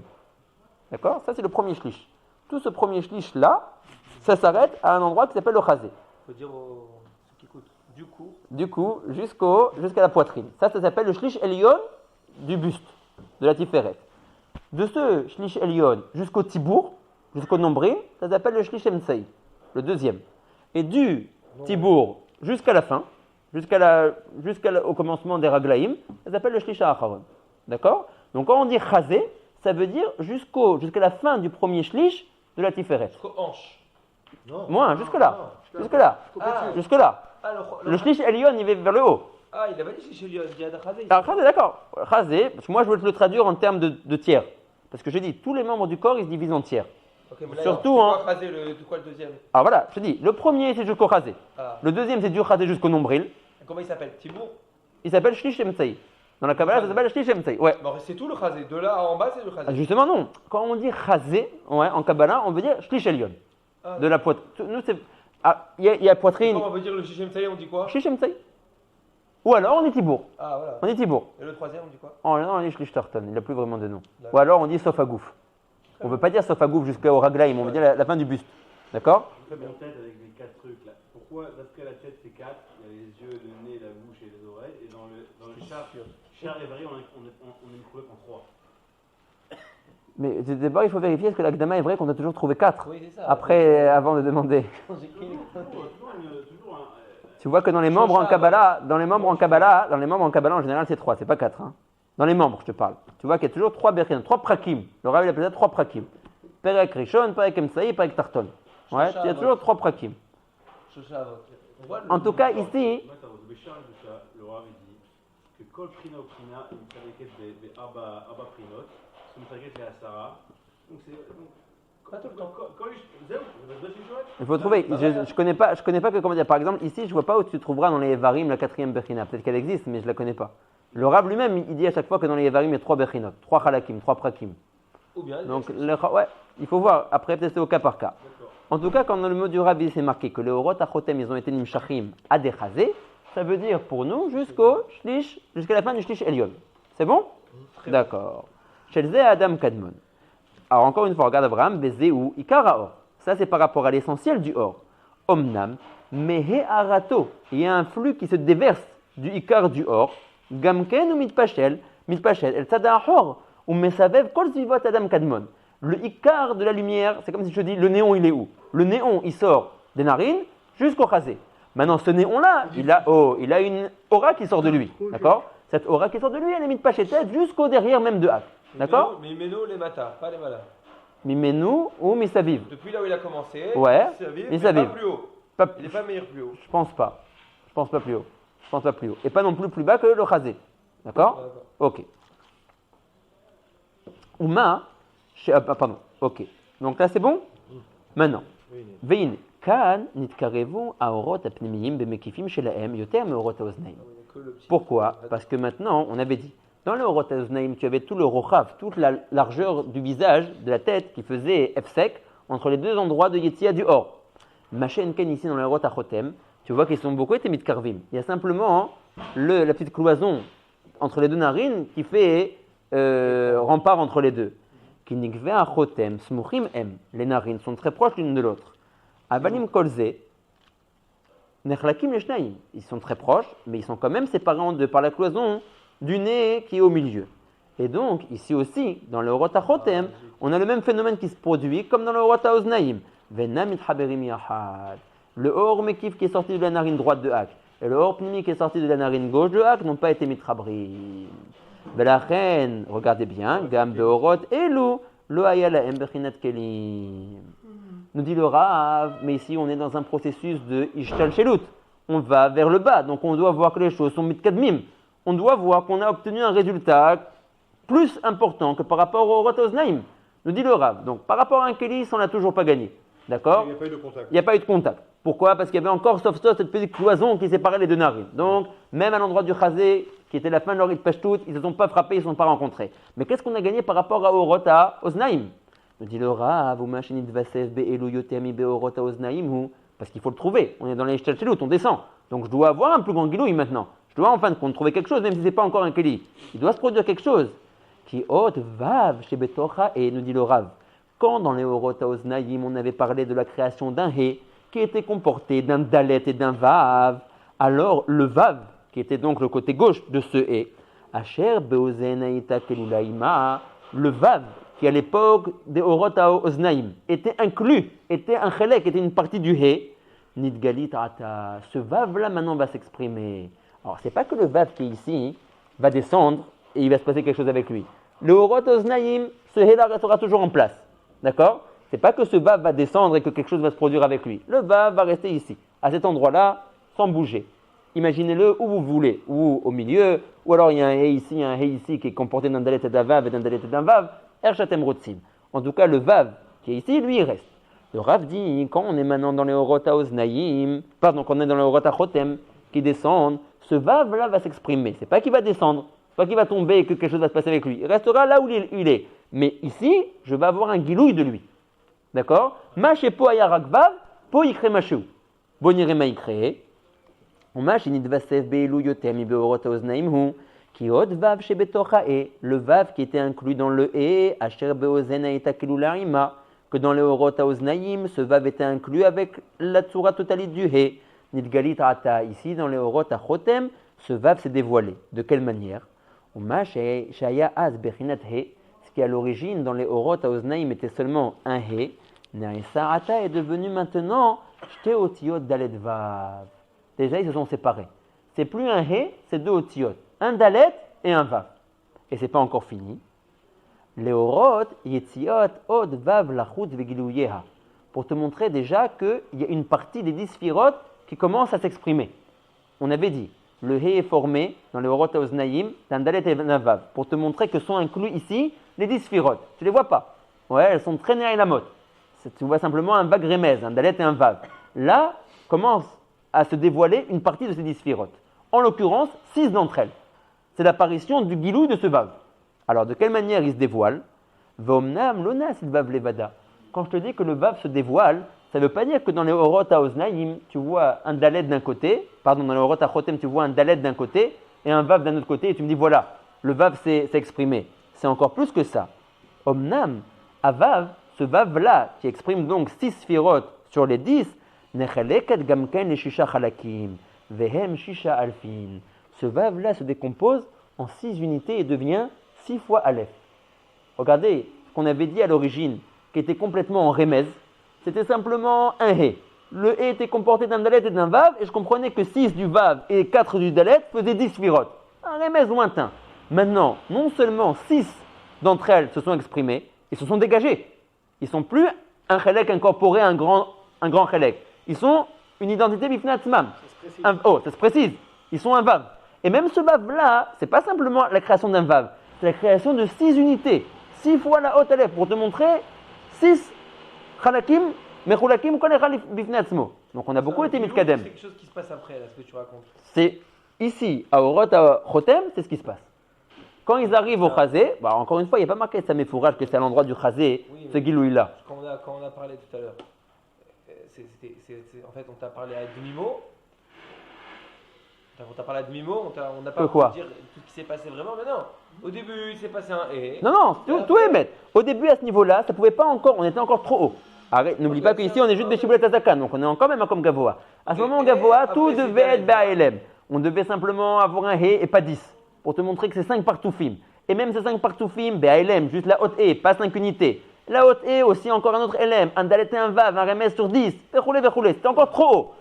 D'accord? Ça, c'est le premier shlish. Tout ce premier shlish-là, ça s'arrête à un endroit qui s'appelle le chazé. Il faut dire aux ceux qui écoutent. Du coup, jusqu'à la poitrine. Ça s'appelle le shlish elyon du buste, de la tiferet. De ce shlish elyon jusqu'au tibour, jusqu'au nombril, ça s'appelle le shlish emtsei, le deuxième. Et du tibour jusqu'à la fin, au commencement des raglaïm, ça s'appelle le shlish ha'acharon. D'accord? Donc quand on dit chazé, ça veut dire jusqu'à la fin du premier shlish de la tiferet. Jusqu'aux hanches. Moins, jusque-là. Jusque-là. Ah, Le shlish elyon, il va vers le haut. Ah, il avait dit chez Lyon, il dit à Chazé. Alors, chazé, d'accord. Chazé, parce que moi je veux te le traduire en termes de tiers. Parce que j'ai dit, tous les membres du corps, ils se divisent en tiers. Okay, mais là, Surtout alors, c'est quoi, Chazé, quoi le deuxième? Alors voilà, je te dis, le premier c'est jusqu'au chazé. Ah. Le deuxième c'est du chazé jusqu'au nombril. Comment il s'appelle? Tibour? Il s'appelle shlish emtsei. Dans la Kabbalah, ça s'appelle shlish emtsei. Ouais. Bon, c'est tout le Chazé. De là en bas, c'est le Chazé. Justement, non. Quand on dit chazé, ouais, en Kabbalah, on veut dire shlish elyon. Ah, De la poitrine. Nous, c'est. Il y a poitrine. Comment on veut dire le Shishem Tsaï, on dit quoi? Shlish emtsei. Ou alors on dit tibour. Ah, voilà. On dit tibour. Et le troisième, on dit quoi? Oh, non, on dit shlish tartan. Il n'a plus vraiment de nom. D'accord. Ou alors on dit sofagouf. On ne veut pas dire sofagouf jusqu'au raglaïm, on veut dire la fin du buste. D'accord? Je fais mon tête avec les 4 trucs là. Pourquoi, d'après la tête, c'est 4? Il y a les yeux, le nez, la bouche et les oreilles. Et dans le char et vrai, on est trouvé en 3. Mais d'abord, il faut vérifier est-ce que l'Agdama est vrai qu'on a toujours trouvé 4. Oui, c'est ça. Après, avant de demander. Tu vois que dans les membres en Kabbalah, en général, c'est 3, c'est pas 4. Hein. Dans les membres, je te parle. Tu vois qu'il y a toujours 3 berchim, 3 prakim. Le Rav, il appelle ça 3 prakim. Perek Rishon, Perek Emsaï, Perek Tarton. Ouais, il y a toujours 3 prakim. En tout cas, ici. Le Rav dit que Kol Prina ou Prina, il s'agit des Abba Prinot, il s'agit des Asara. Donc c'est. Pas tout le temps. Il faut trouver. Je connais pas que comment dire. Par exemple, ici, je vois pas où tu trouveras dans les Evarim la 4e Bechina. Peut-être qu'elle existe, mais je la connais pas. Le Rav lui-même, il dit à chaque fois que dans les Evarim, il y a 3 Bechinot, 3 Halakim, 3 Prakim. Ou bien. Donc, ouais, il faut voir. Après, peut-être c'est au cas par cas. En tout cas, quand dans le mot du Rabbi, c'est marqué que les Orot Achotem, ils ont été Nimshachim à des Chazé, ça veut dire pour nous jusqu'à la fin du Shlish Elyon. C'est bon? D'accord. Shelze Adam Kadmon. Alors encore une fois, regarde Abraham, Bezéou, Ikara Or. Ça c'est par rapport à l'essentiel du Or. Omnam, Mehe Arato. Il y a un flux qui se déverse du Ikar du Or. Gamken ou Mitpachel, El Tzada Or, ou Mesavev Kol Zivot Adam Kadmon. Le Ikar de la lumière, c'est comme si je te dis, le néon il est où? Le néon il sort des narines jusqu'au chazé. Maintenant ce néon-là, il a une aura qui sort de lui. D'accord? Cette aura qui sort de lui, elle est Mitpachet jusqu'au derrière même de Hak. D'accord? Mimeno, les matas, pas les malas. Mimenu ou Misaviv. Depuis là où il a commencé, ouais, Misaviv. Pas plus haut. Il n'est pas meilleur plus haut. Je pense pas plus haut. Et pas non plus bas que le chazé. D'accord? Ok. Ouma, pardon. Ok. Donc là c'est bon? Maintenant. Veine. Kan nitkarevu aorot apnemiyim bemekifim shelahem yoter meorot haoznaim. Pourquoi? Parce que maintenant, on avait dit, dans le Orot HaOznaim, tu avais tout le rochav, toute la largeur du visage, de la tête, qui faisait F-sec entre les deux endroits de Yetzia du Or. Machen Ken, ici dans le Orot HaChotem, tu vois qu'ils ont beaucoup été mitkarvim. Il y a simplement la petite cloison entre les deux narines qui fait rempart entre les deux. Kinikve HaChotem, Smuchim Em. Les narines sont très proches l'une de l'autre. Avalim Kolze, Nechlakim Leshnaim. Ils sont très proches, mais ils sont quand même séparés en deux par la cloison du nez qui est au milieu. Et donc, ici aussi, dans le Orot HaChotem, on a le même phénomène qui se produit comme dans le Orot HaOznaïm. Ve'nam mitchaberim yachad. Le Or Mekif qui est sorti de la narine droite de Hak et le Or Pnimi qui est sorti de la narine gauche de Hak n'ont pas été mitchabrim. Ve'lachen, regardez bien, Gam Beorot Elu, Lo haya lahem bechinat kelim. Nous dit le Rav, mais ici on est dans un processus de ishtalshelut. On va vers le bas, donc on doit voir que les choses sont mitkadmim. On doit voir qu'on a obtenu un résultat plus important que par rapport au Orot HaOznaïm. Nous dit le Rav. Donc par rapport à un Kélis, on n'a toujours pas gagné. D'accord ? Il n'y a pas eu de contact. Il n'y a pas eu de contact. Pourquoi ? Parce qu'il y avait encore sauf cette petite cloison qui séparait les deux narines. Donc même à l'endroit du Chazé, qui était la fin de leur Pashtout, ils ne se sont pas frappés, ils ne se sont pas rencontrés. Mais qu'est-ce qu'on a gagné par rapport à Orot HaOznaïm ? Nous dit le Rav, parce qu'il faut le trouver. On est dans les Ishtalshelut, on descend. Donc je dois avoir un plus grand guilouï maintenant. Je dois en fin de compte trouver quelque chose, même si ce n'est pas encore un Kéli. Il doit se produire quelque chose. Qui ot vav chez Betocha, et nous dit le Rav. Quand dans les Orot HaOznaïm, on avait parlé de la création d'un He, qui était comporté d'un Dalet et d'un Vav, alors le Vav, qui était donc le côté gauche de ce He, Asher Beozenaïta Kelulaïma, le Vav, qui à l'époque des Orot HaOznaïm était inclus, était un Chelek, était une partie du He, Nidgalit Ata, ce Vav-là maintenant va s'exprimer. Alors c'est pas que le Vav qui est ici va descendre et il va se passer quelque chose avec lui. Le Orot HaOznaïm, ce He-là restera toujours en place. D'accord ? C'est pas que ce Vav va descendre et que quelque chose va se produire avec lui. Le Vav va rester ici, à cet endroit-là, sans bouger. Imaginez-le où vous voulez, ou au milieu, ou alors il y a un He ici qui est comporté d'un Dalet et d'un Vav et d'un Dalet et d'un Vav, Ershatem Rotzim. En tout cas, le Vav qui est ici, lui, il reste. Le Rav dit, quand on est maintenant dans les Orot HaOznaïm, pardon, quand on est dans les Orot HaChotem, qui descendent, ce Vav-là va s'exprimer. C'est pas qu'il va descendre, c'est pas qu'il va tomber et que quelque chose va se passer avec lui. Il restera là où il est. Mais ici, je vais avoir un guilouï de lui. D'accord ? Mash et po ayarak vav, po yikre mashu. Bonire ma yikre. On mash inidvasev be'elu yotem mi be'orot HaOznaïm hu. Ki od vav she betocha e. Le vav qui était inclus dans le e, asher be'ozen haïta kelulaïma. Que dans les Orot HaOznaïm, ce vav était inclus avec la tsura totalite du he. Nidgalit ata. Ici, dans les Orot HaChotem, ce vav s'est dévoilé. De quelle manière ? On mash shaya az bechinat he. Ce qui à l'origine dans les Orot HaOznaïm était seulement un He, Naïsa Ata est devenu maintenant Shte Otiyot Dalet Vav. Déjà ils se sont séparés. C'est plus un He, c'est deux Otiyot. Un Dalet et un Vav. Et c'est pas encore fini. Les Orot Yetziot Od Vav Lachut Vegilouyeha. Pour te montrer déjà qu'il y a une partie des 10 Sphirot qui commence à s'exprimer. On avait dit, le He est formé dans les Orot HaOznaïm d'un Dalet et d'un Vav. Pour te montrer que sont inclus ici les 10 Sphirot. Tu ne les vois pas. Ouais, elles sont traînées à la mode. Tu vois simplement un Vav Remez, un Dalet et un Vav. Là, commence à se dévoiler une partie de ces 10 Sphirot. En l'occurrence, 6 d'entre elles. C'est l'apparition du Gilou de ce Vav. Alors, de quelle manière il se dévoile ? Vomnam lonas il Vav levada. Quand je te dis que le Vav se dévoile, ça ne veut pas dire que dans les Orot HaOznaïm, tu vois un Dalet d'un côté, pardon, dans les Orot HaChotem, tu vois un Dalet d'un côté et un Vav d'un autre côté, et tu me dis voilà, le Vav s'est exprimé. C'est encore plus que ça. Omnam, à Vav, ce Vav-là, qui exprime donc 6 Sphirot sur les 10, Necheleket gamken les Shisha Chalakim, Vehem Shisha Alfin. Ce Vav-là se décompose en 6 unités et devient 6 fois Aleph. Regardez ce qu'on avait dit à l'origine, qui était complètement en Remez, c'était simplement un He. Le He était comporté d'un Dalet et d'un Vav, et je comprenais que 6 du Vav et 4 du Dalet faisaient 10 Sphirot. Un Remez lointain. Maintenant, non seulement 6 d'entre elles se sont exprimées et se sont dégagées. Ils ne sont plus un Chelek incorporé à un grand Chelek. Ils sont une identité bifnei atzmam. Ça se précise. Ils sont un Vav. Et même ce Vav-là, ce n'est pas simplement la création d'un Vav, c'est la création de 6 unités. 6 fois la haute Aleph, pour te montrer 6 Chalakim, Mechulakim, Kol Echad bifnei atzmo. Donc on a beaucoup été mitkadem. C'est quelque chose qui se passe après, là, ce que tu racontes. C'est ici, à Orot HaChotem, c'est ce qui se passe. Quand ils arrivent au Chazé, encore une fois, il n'y a pas marqué ça méfourage que c'est à l'endroit du Chazé, oui, ce Gilouï-là. Quand on a parlé tout à l'heure, en fait, on t'a parlé à demi-mot. On t'a parlé à demi-mot, on n'a pas quoi pu dire tout ce qui s'est passé vraiment, mais non. Au début, il s'est passé un et. Non, tout est bête. Au début, à ce niveau-là, ça pouvait pas encore, on était encore trop haut. Arrête, n'oublie pas qu'ici, on est juste Beshiboulet Azakan, donc on est encore même comme Gavoa. À ce moment, Gavoa, tout devait être Ba'elem. On devait simplement avoir un He et pas 10, pour te montrer que c'est 5 partoufim. et même ces 5 partoufim, BALM, juste la haute E, pas 5 unités. La haute E aussi encore un autre LM, un dalet et un vav, un remez sur 10, verroulé, c'était encore trop haut.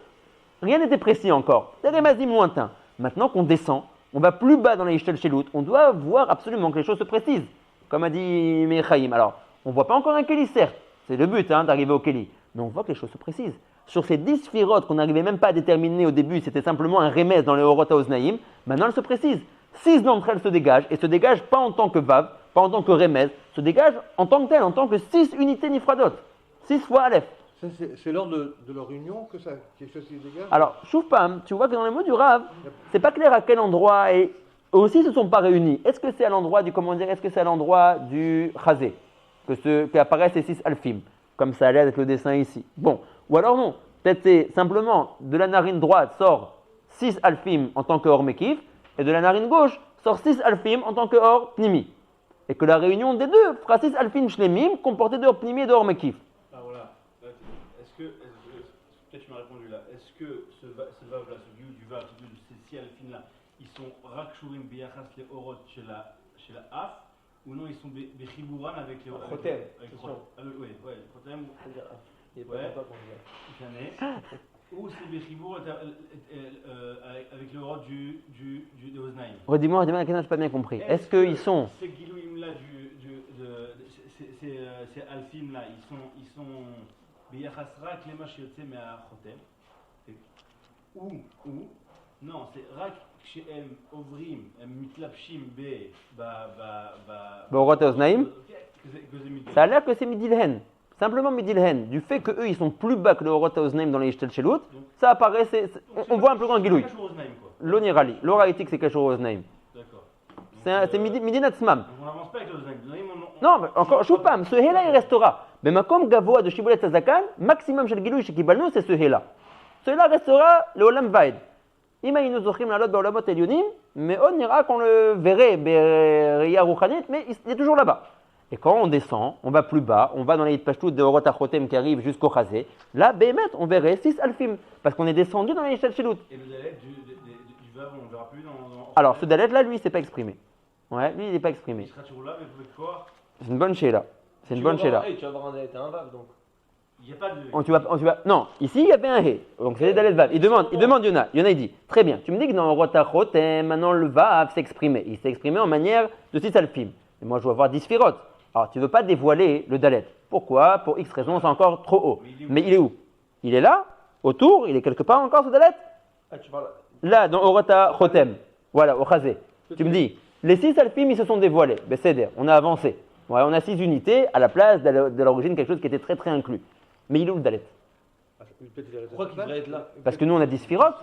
Rien n'était précis encore, des remezim lointains. Maintenant qu'on descend, on va plus bas dans les Ishtel Shelut, on doit voir absolument que les choses se précisent. Comme a dit Mechaïm. Alors, on ne voit pas encore un Kéli, certes, c'est le but d'arriver au Kéli, mais on voit que les choses se précisent. Sur ces 10 firotes qu'on n'arrivait même pas à déterminer au début, c'était simplement un remez dans les Orot Haoznaïm, maintenant elles se précisent. 6 d'entre elles se dégagent, et se dégagent pas en tant que vav, pas en tant que remez, se dégagent en tant que tel, en tant que 6 unités nifradot. 6 fois Aleph. Ça, c'est lors de leur union que ça, quelque chose qui se dégage. Alors, Choufam, tu vois que dans les mots du Rav, c'est pas clair à quel endroit, et eux aussi ne se sont pas réunis. Est-ce que c'est à l'endroit du, comment dire, est-ce que c'est à l'endroit du Chazé, qu'apparaissent ces 6 alphim, comme ça allait avec le dessin ici. Bon, ou alors non, peut-être c'est simplement de la narine droite sort 6 alphim en tant que or mekif, et de la narine gauche sort 6 alphim en tant que or pnimi. Et que la réunion des deux fera 6 alphim shlemim comportés de or pnimi et de or mekif. Ah voilà. Peut-être tu m'as répondu là. Est-ce que ce vav là, ce du vav, ces 6 alphines là, ils sont rakshurim biyachas les orot chez la af, ou non ils sont bechibouran avec les orot. Chotem. Oui, chotem. Il est pas Ouais. content qu'on le dise. Jamais. Ou c'est Bechibour avec le rôle de Oznaïm. Redis-moi, la question, je n'ai pas bien compris. Est-ce qu'ils sont. Ces Gilouim là, ces Alphim là, ils sont Biyachasra, Klema Shiotse, mais à Chotem. Ou, non, c'est Rak Kshem Ovrim, Mitlapshim Borot Oznaïm. Ça a l'air que c'est Midilhen. Simplement Midilhen, du fait qu'eux ils sont plus bas que le Orot Haoznaim dans les Ishtel Shelut, ça apparaît, on voit un plus grand Gilouï. L'Onirali, l'Oraïtik c'est Kachor Oznaim. D'accord. C'est Midinat Smam. On n'avance pas avec l'Oznaim. Non, mais encore, Choupam, ce Héla il restera. Mais ma comme Gavoa de Shibulet Tazakan, maximum chez le Gilouï chez Kibalno, c'est ce Héla. Ce Héla restera le Olam Vaid. Imaïnou Zochim la lot Baolamot Elionim, mais on ira qu'on le verrait, Beria Rouchanit, mais il est toujours là-bas. Et quand on descend, on va plus bas, on va dans les Pashtout de Orot HaChotem qui arrivent jusqu'au Chazé, là, Béhémet, on verrait 6 alphim, parce qu'on est descendu dans les Ishtel Shelut. Et le dalet du vav, on ne verra plus dans. Alors, ce dalet là, lui, il s'est pas exprimé. Ouais, lui, il n'est pas exprimé. Il sera toujours là, mais vous pouvez quoi? C'est une bonne chéla. C'est une bonne chéla. Tu vas avoir un dalet et un vav donc. Il n'y a pas de. Non, ici, il y avait un hé. Donc, c'est le dalet vav. Il demande Yona. Yona, il dit, très bien, tu me dis que dans Orot HaChotem, maintenant, le vav s'est exprimé. Il s'est exprimé en manière de 6 alphim. Et moi, je dois avoir 10 firotes. Alors, tu ne veux pas dévoiler le dalet. Pourquoi? Pour X raisons, c'est encore trop haut. Mais il est où? Il est là, autour, il est quelque part encore ce dalet? Ah, tu parles. Là, dans Orot HaChotem. Voilà, au Chazé. Tu me dis, les 6 alphim, ils se sont dévoilés. Ben, c'est on a avancé. Ouais, on a 6 unités à la place de l'origine, quelque chose qui était très très inclus. Mais il est où le dalet? Pourquoi qu'il devrait être là? Parce que nous, on a 10 firotes.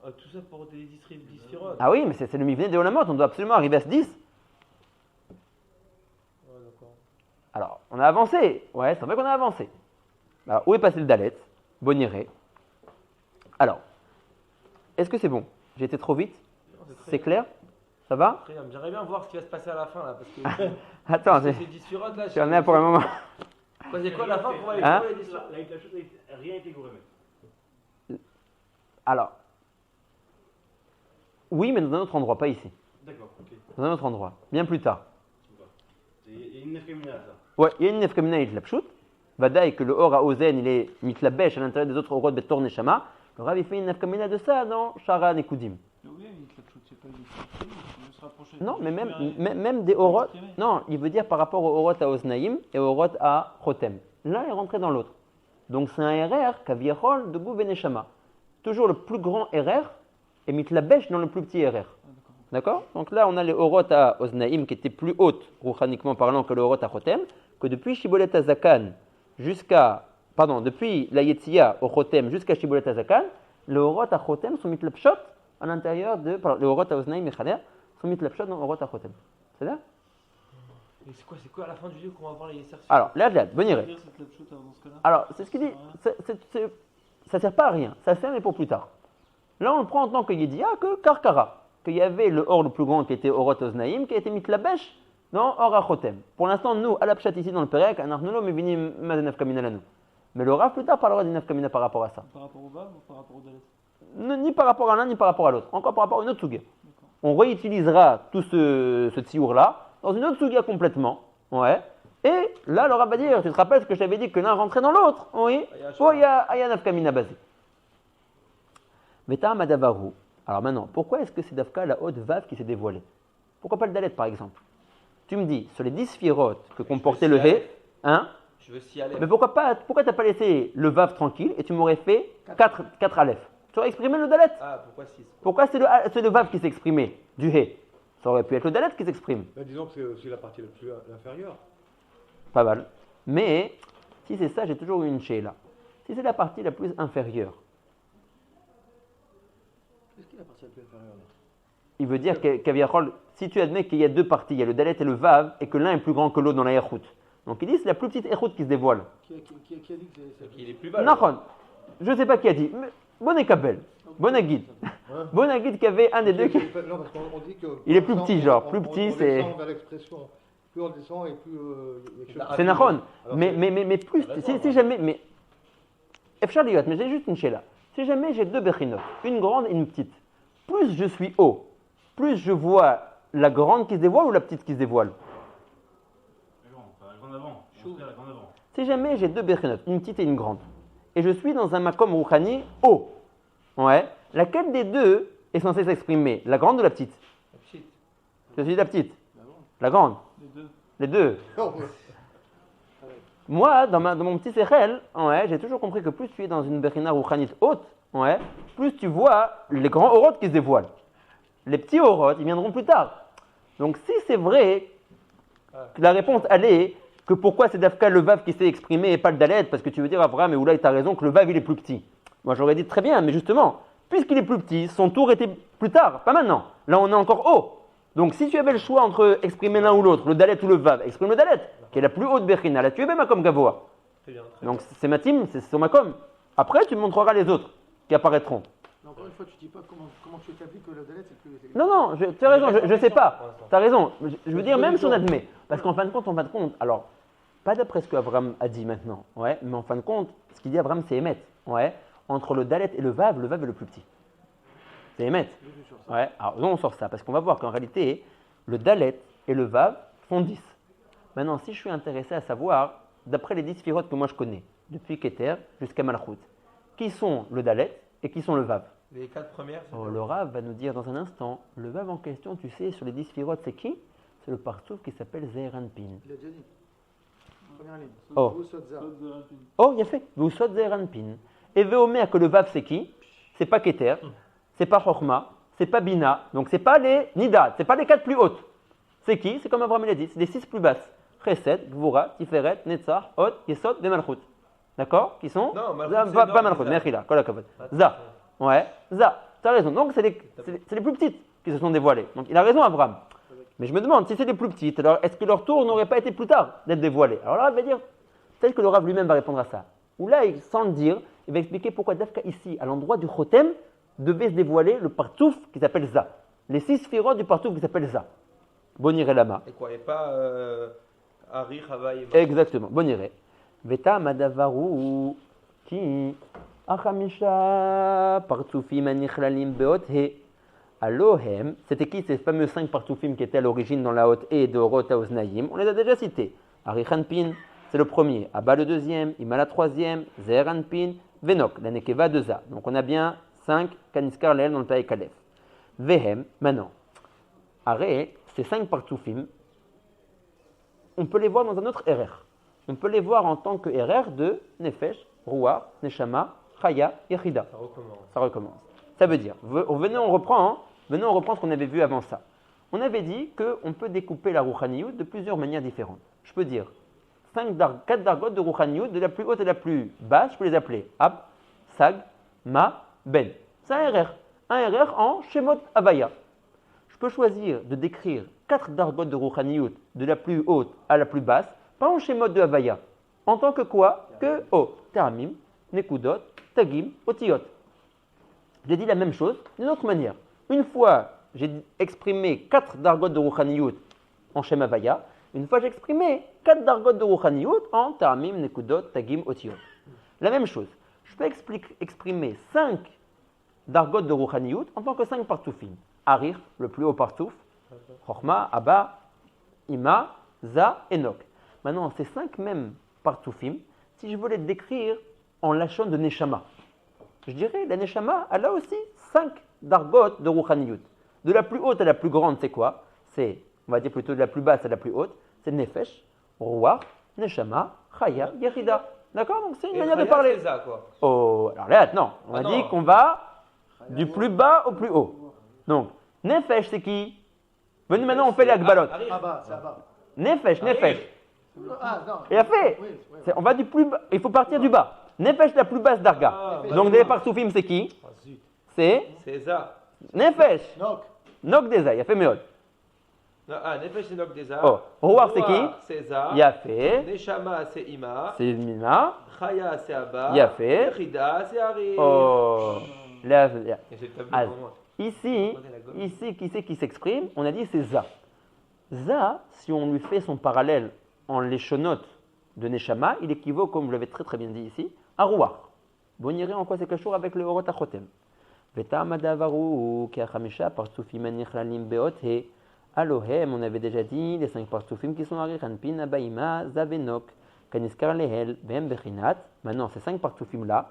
Tout ça pour des 10 firotes. Ah oui, mais c'est le mivné des Olamot, on doit absolument arriver à ce 10. Alors, on a avancé. Ouais, c'est vrai qu'on a avancé. Alors, où est passé le dalet? Boniré. Alors, est-ce que c'est bon? J'ai été trop vite? C'est clair? Ça va? J'aimerais bien voir ce qui va se passer à la fin là. Parce que attends, ces 10 firotes là. j'en ai pour un moment. C'est quoi la fin pour aller Hein? les 10 firotes? La chose n'a rien été gourmet. Alors, oui, mais dans un autre endroit, pas ici. D'accord, ok. Dans un autre endroit, bien plus tard. Il y a une nefkamina ça. Ouais, il y a une nefkamina itlapshut. Vadaï que le or à Ozen, il est mitlabesh à l'intérieur des autres orot betor neshama. Le Rav, il fait une nefkamina de ça dans Shara Nekudim. Non, mais même des orot. Non, il veut dire par rapport aux orot à Oznaïm et aux orot à Chotem. L'un est rentré dans l'autre. Donc c'est un RR kaviachol de Gouv Neshama. Toujours le plus grand RR et mitlabesh dans le plus petit RR. D'accord? Donc là, on a les orot à Oznaïm qui étaient plus hautes, rouchaniquement parlant, que les orot à Chotem, que depuis Shibolet Azakan depuis la Yetzia au Chotem jusqu'à Shibolet Azakan, les orot à Chotem sont mitlapshot à l'intérieur de. Les orot à Oznaïm et Chader sont mitlapshot dans orot à Chotem. C'est là? Mais c'est quoi à la fin du livre qu'on va voir les insertions? Alors, là, boniré. Alors, c'est ce qu'il dit. Ça ne sert pas à rien. Ça sert, mais pour plus tard. Là, on le prend en tant que Yedia, que Karkara. Qu'il y avait le or le plus grand qui était Orot Oznaïm, qui a été mitlabesh dans Or Achotem. Pour l'instant, nous, à la pchat ici dans le Perek, Anarnolo, mais vinim mazenaf kamina lanu. Mais le Rav plus tard parlera d'inaf kamina par rapport à ça. Par rapport au Vav ou par rapport au Dalet? Ni par rapport à l'un, ni par rapport à l'autre. Encore par rapport à une autre suge. on réutilisera tout ce tsiour-là dans une autre sugia complètement. Ouais. Et là, le Rav va dire, tu te rappelles ce que je t'avais dit que l'un rentrait dans l'autre? Oui. Oh, il y a nafkamina basé. Veta madavaru. Alors maintenant, pourquoi est-ce que c'est Dafka la haute vav qui s'est dévoilée? Pourquoi pas le dalet par exemple? Tu me dis, sur les 10 sphirotes que comportait le He, hein? Je veux s'y aller. Mais pourquoi t'as pas laissé le vav tranquille et tu m'aurais fait 4 aleph? Tu aurais exprimé le dalet. Ah, pourquoi 6? Pourquoi c'est le vav qui s'est exprimé du He? Ça aurait pu être le dalet qui s'exprime. Ben, disons que c'est aussi la partie la plus inférieure. Pas mal. Mais si c'est ça, j'ai toujours eu une là. Si c'est la partie la plus inférieure, Qu'est-ce qui est la partie la plus inférieure là? il veut dire qu'Aviachol, si tu admets qu'il y a deux parties, il y a le dalet et le vav, et que l'un est plus grand que l'autre dans la erhout. Donc il dit c'est la plus petite erhout qui se dévoile. Qui a dit que c'est Il est plus bas. Nahon. Je ne sais pas qui a dit. Mais bon Kabel. Bon Aguide. Bon Aguide qui avait un des deux qui. Non, parce qu'on dit que. Il est plus petit, genre. Plus petit, c'est. On descend vers l'expression. Plus on descend et plus. C'est Nahon. Mais plus. Si jamais. Mais. Efchar Liot, mais j'ai juste une chéla. Si jamais j'ai deux bechinot, une grande et une petite, plus je suis haut, plus je vois la grande qui se dévoile ou la petite qui se dévoile? La grande avant. La grande avant. Si jamais j'ai deux bechinot, une petite et une grande, et je suis dans un makom rouchani haut, ouais, laquelle des deux est censée s'exprimer? La grande ou la petite? La petite. Je suis la petite. La grande. Les deux. Moi, dans mon petit sechel, ouais, j'ai toujours compris que plus tu es dans une bechina rouchanite haute, ouais, plus tu vois les grands orotes qui se dévoilent. Les petits orotes, ils viendront plus tard. Donc si c'est vrai que la réponse elle est que pourquoi c'est Dafka le Vav qui s'est exprimé et pas le Dalet, parce que tu veux dire Abraham et Oulaï, tu as raison que le Vav il est plus petit. Moi j'aurais dit très bien, mais justement, puisqu'il est plus petit, son tour était plus tard, pas maintenant. Là on est encore haut. Donc si tu avais le choix entre exprimer l'un ou l'autre, le Dalet ou le Vav, exprime le Dalet, qui est la plus haute Bechina. Là tu es bien Makom Gavoa. Donc c'est ma team, c'est son Makom. Après tu montreras les autres qui apparaîtront. Encore une fois, tu dis pas comment tu établis que le dalet c'est plus. Non, tu as raison, je ne sais pas. Tu as raison. Je veux dire, même si on admet. Parce qu'en fin de compte, alors, pas d'après ce qu'Abraham a dit maintenant, ouais, mais en fin de compte, ce qu'il dit Abraham, c'est Emet. Ouais, entre le Dalet et le Vav est le plus petit. C'est Emet. Ouais, alors non, on sort ça, parce qu'on va voir qu'en réalité, le Dalet et le Vav font 10. Maintenant, si je suis intéressé à savoir, d'après les 10 sphirotes que moi je connais, depuis Keter jusqu'à Malchut, qui sont le Dalet et qui sont le Vav? Les 4 premières, c'est Le Rav va nous dire dans un instant, le Vav en question, tu sais, sur les 10 sphirotes, c'est qui? C'est le partouf qui s'appelle Zeranpin. Il a déjà dit. Première ligne. Oh. Vous Sotza. Oh, il a fait. Vous soit Zeranpin. Et Veomer que le Vav, c'est qui? C'est pas Keter, c'est pas Chochma, c'est pas Bina, donc c'est pas les Nidad, c'est pas les 4 plus hautes. C'est qui? C'est comme Abraham l'a dit, c'est les 6 plus basses. Chesed, Gvura, Tiferet, Netzach, Hod, Yesod, et Malchut. D'accord? Qui sont? Non, Malchut, Pas c'est Malchut, Za. Mechila, Kol HaKavod. Za. Ouais, Za. Tu as raison. Donc c'est les plus petites qui se sont dévoilées. Donc il a raison, Abraham. Mais je me demande, si c'est les plus petites, alors est-ce que leur tour n'aurait pas été plus tard d'être dévoilé? Alors là, il va dire, peut-être que le Rav lui-même va répondre à ça. Ou là, sans le dire, il va expliquer pourquoi Dafka ici, à l'endroit du Chotem, devait se dévoiler le partouf qui s'appelle Za. Les 6 sphirotes du partouf qui s'appelle Za. Boniré Lama. Et quoi? Et pas Ari, Havaï. Exactement, Boniré. Veta Madavaru ki Achamisha Partufim Anichlalim Beot He. Alohem, c'était qui ces fameux 5 partoufim qui étaient à l'origine dans la haute et de Orot Aoznaïm? On les a déjà cités. Arichanpin, c'est le premier. Abba le deuxième. Ima la troisième. Zeranpin. Venok, la Nekeva de Za. Donc on a bien 5 Kaniskar Leel dans le Païk Aleph. Vehem, maintenant. Aré, ces 5 partoufim, on peut les voir dans un autre RR. On peut les voir en tant que RR de Nefesh, Ruach, Neshama, Chaya, Yechida. Ça recommence. Ça veut dire, venez on reprend ce qu'on avait vu avant ça. On avait dit qu'on peut découper la Rouchaniyut de plusieurs manières différentes. Je peux dire 4 dargot de Rouchaniyut, de la plus haute et la plus basse, je peux les appeler Ab, Sag, Ma, Ben. C'est un RR. Un RR en Shemot Avaya. Je peux choisir de décrire 4 dargot de Rouchaniyut, de la plus haute à la plus basse, pas en Shemot de Avaya. En tant que quoi? Que Teramim, Nekudot, Tagim, Otiyot. J'ai dit la même chose d'une autre manière. Une fois, j'ai exprimé 4 dargot de Rouchaniyut en Shem Havaya. Une fois, j'ai exprimé 4 dargot de Rouchaniyut en Ta'amim, Nekudot, Tagim, Otiyot. La même chose. Je peux exprimer 5 dargot de Rouchaniyut en tant que 5 partoufim. Arir, le plus haut partouf, Chochma, Abba, Ima, Za, Enoch. Maintenant, ces 5 mêmes partoufim, si je voulais les décrire en lachon de Neshama, je dirais, la Neshama, elle a aussi 5 dargot de Rouchaniyut. De la plus haute à la plus grande, c'est quoi? C'est, on va dire plutôt de la plus basse à la plus haute, c'est Nefesh, Ruach, Neshama, Chaya, Yechida. D'accord? Donc c'est une manière de parler. C'est ça, quoi. Oh, alors là, non, on a dit qu'on va du plus bas au plus haut. Donc, Nefesh, c'est qui? Venez maintenant, on fait les Akbalot. Abba, c'est Abba. Nefesh, Nefesh. Ah, non. Il a fait. Oui. On va du plus bas, il faut partir du bas. Nefesh, la plus basse d'Arga. Donc, des partoufim, c'est qui? C'est C'est ça. Nefesh. Donc, Nok Deza, il a fait Meod. Nefesh c'est Nok Deza. Oh, Ruach, c'est qui? C'est Ça. Il a fait. Neshama c'est Ima. C'est Mina. Chaya c'est Abba. Il a fait. Yechida c'est Ari. Oh. Là, Et j'ai pas vu Ah, pour moi. Ici, qui c'est qui s'exprime? On a dit c'est Za. Za, si on lui fait son parallèle en l'échonote de Neshama, il équivaut, comme vous l'avez très très bien dit ici, à Ruach. Bon, on irait en quoi c'est quelque chose avec le Orot Achotem. Vetamadavarou, Keachamisha, Partsufim Anichlalim Beothe, Alohem, on avait déjà dit, les 5 Partsufim qui sont Ari, Hanpin, Abaima, Zavenok, Kaniskar Lehel, Behem Bechinat. Maintenant, ces 5 Partsufim là,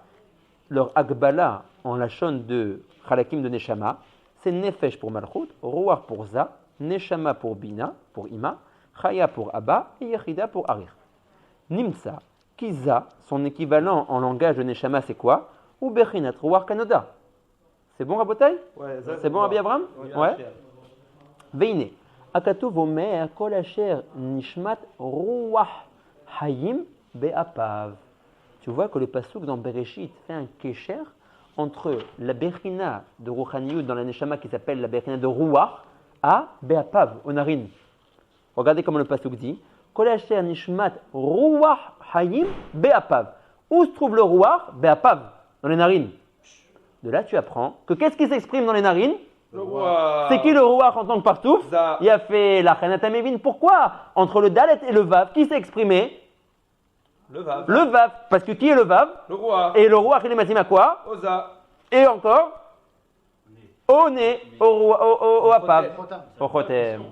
leur Akbala en la chaîne de Chalakim de Neshama, c'est Nefesh pour Malchut, Ruach pour Za, Neshama pour Bina, pour Ima, Chaya pour Abba et Yechida pour Arir. Nimsa, Kiza, son équivalent en langage de Neshama, c'est quoi? Ou Bechinat Ruach Kanoda. C'est bon, Rabotai? Ouais, C'est bon, Rabbi Abraham? Ouais. Veine, Akatuv Omer, Kol Asher Nishmat Ruach Hayim Be'apav. Tu vois que le pasuk dans Bereshit fait un kesher entre la Bechina de Rouchaniyut dans la Neshama qui s'appelle la Bechina de Ruach à Be'apav, au narine. Regardez comment le pasuk dit. Kol asher nishmat Ruach hayim Be'apav. Où se trouve le Ruach? Be'apav, dans les narines. De là, tu apprends que qu'est-ce qui s'exprime dans les narines? Le Ruach. C'est qui le Ruach en tant que partouf? Ça. Il a fait la Chanatamevin. Pourquoi? Entre le Dalet et le Vav, qui s'est exprimé? Le Vav. Le Vav. Parce que qui est le Vav? Le Ruach. Et le Ruach, il est matim à quoi? Oza. Et encore? Au nez, au Apav, au Chotem.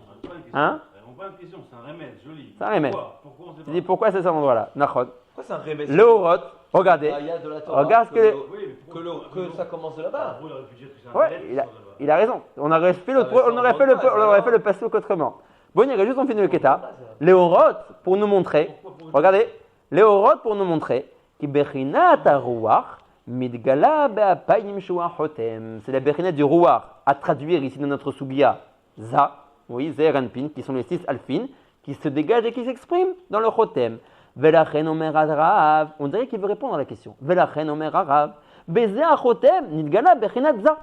Hein? On voit une question, c'est un remède, joli. C'est un remède. Pourquoi on sait Tu pas? dis pourquoi c'est cet endroit-là? Nachod. Pourquoi c'est un remède? Le Horot, regardez. Il y a de la Torah. Regarde ce que. Oui, mais Que ça commence de là-bas. pourquoi il aurait pu dire que c'est un Ouais, remède? il a raison. On aurait fait le, Ah, mais ça, on aurait on fait le, voit pas, on aurait ça, fait le pasuk autrement. Bon, il y aurait juste on finit le Keta. Les Horot, pour nous montrer. Regardez. Les Horot, pour nous montrer. Ki bechinat ha-ruach midgala be'apayim shua chotem. C'est la bechinat du Ruach. À traduire ici dans notre Sugia. Za, oui, Zer Anpin, qui sont les 6 alfines, qui se dégagent et qui s'expriment dans le Chotem. Velachen omer Rav. On dirait qu'il veut répondre à la question. Velachen omer Rav. Beze ha-chotem nidgala bechinat za.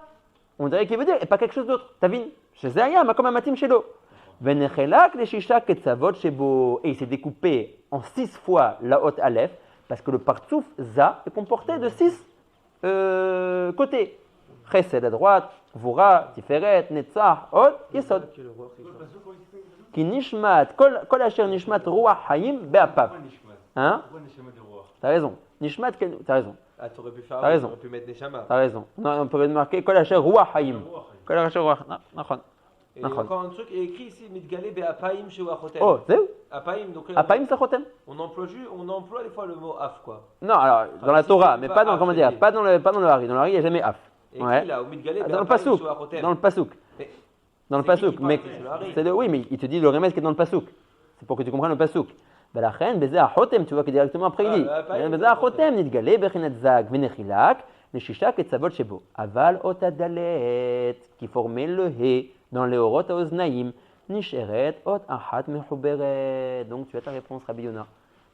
On dirait qu'il veut dire, et pas quelque chose d'autre. T'as vu? Chez Zaya, ma comme un matim chez l'eau. Venechelak les shisha ketzavot shebo. Et il s'est découpé en 6 fois la haute aleph, parce que le partsouf za est comporté de 6 côtés. Chesed à droite, Vura, Tiferet, Netzach, Od, Yesod. Qui nishmat, kol asher nishmat ruach hayim be'apav. Pourquoi Nishmat? Hein? Pourquoi Neshama de roi? T'as raison. Nishmat, t'as raison. Ah, t'aurais pu faire. T'as raison. T'aurais pu mettre Neshama. T'as raison. Non, on peut marquer kol asher ruach hayim. Kol asher ruach. Nachon. Et Nachon. encore un truc, il est écrit ici, Midgalé Be'apaim Shua Chotem. Oh, c'est où? Apaim, donc Apaim c'est chotem? on emploie des fois le mot af, quoi. Non, alors, dans la si Torah, tu mais dis pas pas dans, af, comment dire, c'est- pas dans le Hari. Dans le Hari, il n'y a jamais af. Et Ouais. écrit là, au Midgalé Dans le Be'apaim Pasuk. Shua Chotem. Dans le Pasuk. Mais Dans le c'est qui Pasuk. qui Mais parle? C'est le Hari. c'est oui, mais il te dit le remède qui est dans le Pasuk. C'est pour que tu comprennes le Pasuk. Belachen, Beze Achotem, tu vois que directement après il dit. Beze Achotem, Nidgale, Bechinat Zag, Venechilak, Neshisha, Ketzavot Shebo. Aval Otadalet, qui formait le He dans les Orot Oznaim, Nisheret, Ot Achat Mechuberet. Donc tu as ta réponse, Rabbi Yonah.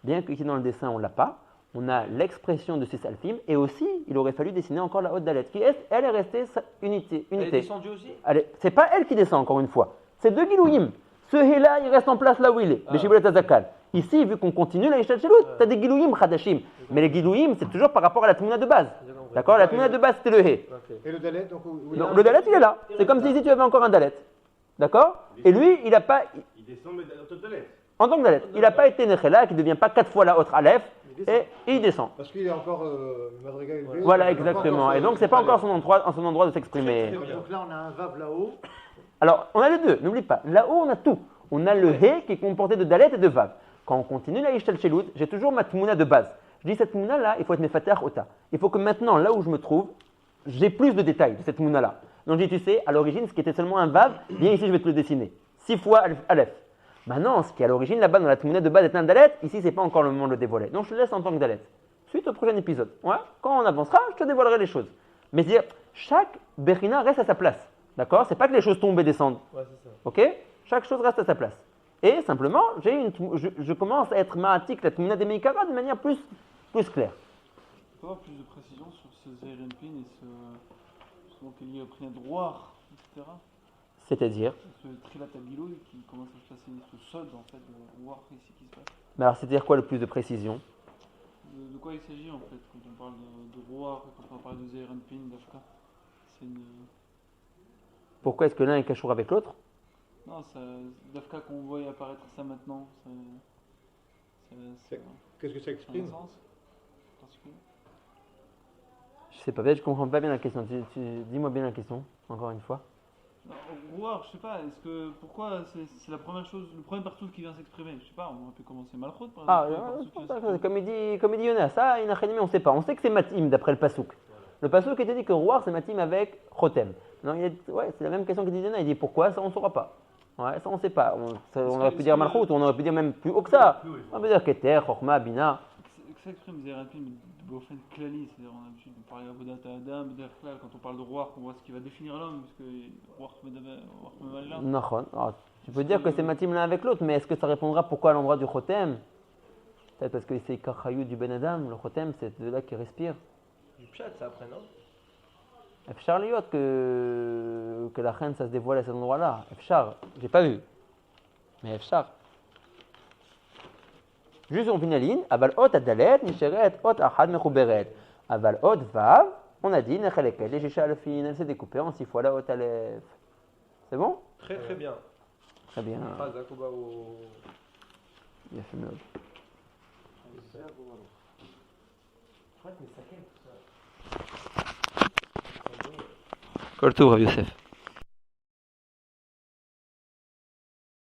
Bien qu'ici dans le dessin on l'a pas, on a l'expression de ces alfim et aussi il aurait fallu dessiner encore la Haute Dalet, qui elle est restée unité. Elle est descendue aussi? C'est pas elle qui descend encore une fois, c'est deux Gilouim. Ce Hé-là, il reste en place là où il est, Beshibolet Azakal. Ici, vu qu'on continue la Yishat Shelut, tu as des Gilouim Khadashim. Mais les Gilouim, c'est toujours par rapport à la Tmouna de base. D'accord? La Tmouna de base, c'était le Hé. Et le Dalet, donc où Donc le Dalet, il est là. C'est comme si ici tu avais encore un Dalet. D'accord? Et lui, il n'a pas. descend, mais dans toute lettre. En tant que Dalet. Il n'a pas été Nechela, qui ne devient pas 4 fois la autre Aleph, et il descend. Parce qu'il est encore Madriga élevé. Voilà, il est encore exactement. encore Et donc, sur- c'est pas encore son endroit de s'exprimer. Donc là, on a un Vav là-haut. Alors, on a les deux, n'oublie pas. Là-haut, on a tout. On a le He qui est comporté de Dalet et de Vav. Quand on continue la Ishtal Shelut, j'ai toujours ma Tmouna de base. Je dis cette Tmouna-là, il faut être Mefater Ota. Il faut que maintenant, là où je me trouve, j'ai plus de détails de cette Tmouna-là. Donc je dis, tu sais, à l'origine, ce qui était seulement un Vav, viens ici, je vais te le dessiner. 6 fois Aleph. Maintenant, ce qui est à l'origine là-bas dans la Tmouna de base est un Dalet, ici, c'est pas encore le moment de le dévoiler. Donc je te laisse en tant que Dalet. Suite au prochain épisode. Ouais, quand on avancera, je te dévoilerai les choses. Mais c'est-à-dire, chaque Bechina reste à sa place. D'accord? C'est pas que les choses tombent et descendent. Ouais, c'est ça. Ok? Chaque chose reste à sa place. Et simplement, je commence à être ma'atik la Tmouna des Meikara de manière plus claire. Tu peux avoir plus de précision sur ce Zérenpin et ce justement qu'il y a pris de Roar, etc. C'est-à-dire. Ce Trilat Abilou qui commence à se passer, ce Sod en fait de Roar ici qui se passe. Mais alors, c'est-à-dire quoi le plus de précision? De quoi il s'agit en fait quand on parle de Roar et quand on parle de Zérenpin, d'Afka? C'est une. Pourquoi est-ce que l'un est cachour avec l'autre? Non, d'Afka qu'on voit apparaître ça maintenant, Qu'est-ce que ça ça a exprime? un sens particulier. Je sais pas, peut-être que je comprends pas bien la question. Dis-moi bien la question, encore une fois. Non, Roar, je sais pas, pourquoi c'est la première chose, le premier partout qui vient s'exprimer? Je sais pas, on aurait pu commencer Malchut par Ah, exemple. le premier partout qui vient s'exprimer. comme il dit Yonas, ça, on ne sait pas. On sait que c'est Matim d'après le Pasouk. Le Pasouk était dit que Roar c'est Matim avec Chotem. Non, c'est la même question qu'il dit Yonas. Il dit pourquoi, ça on ne saura pas. Ouais, ça on ne sait pas. On aurait pu dire Malchut, on aurait pu dire même plus haut que ça. On peut dire Keter, Chochma, Bina. Que ça exprime Zérenpin de Bofen Klali, c'est-à-dire on a l'habitude de parler à Vodat Adam, quand on parle de Roar, on voit ce qui va définir l'homme, parce que Roar Memallah. Nachon. Alors, tu peux dire que c'est Matim l'un avec l'autre, mais est-ce que ça répondra pourquoi à l'endroit du Chotem? Peut-être parce que c'est Kachayou du Ben Adam, le Chotem, c'est de là qui respire. Du Pshat, ça après, non? Efchar liot que la reine ça se dévoile à cet endroit-là. Efchar, j'ai pas vu. Mais Efchar. Juste on finit la ligne. Aval ot adalet, nisheret ot ahad mechuberet. Aval ot vav, on a dit necheleket, les shisha alefin, elle s'est découpée en 6 fois la ot alef. C'est bon? Très très bien. Très bien. Phrase Akuba au. Il a fait mieux. Kol tov, Rav Yosef.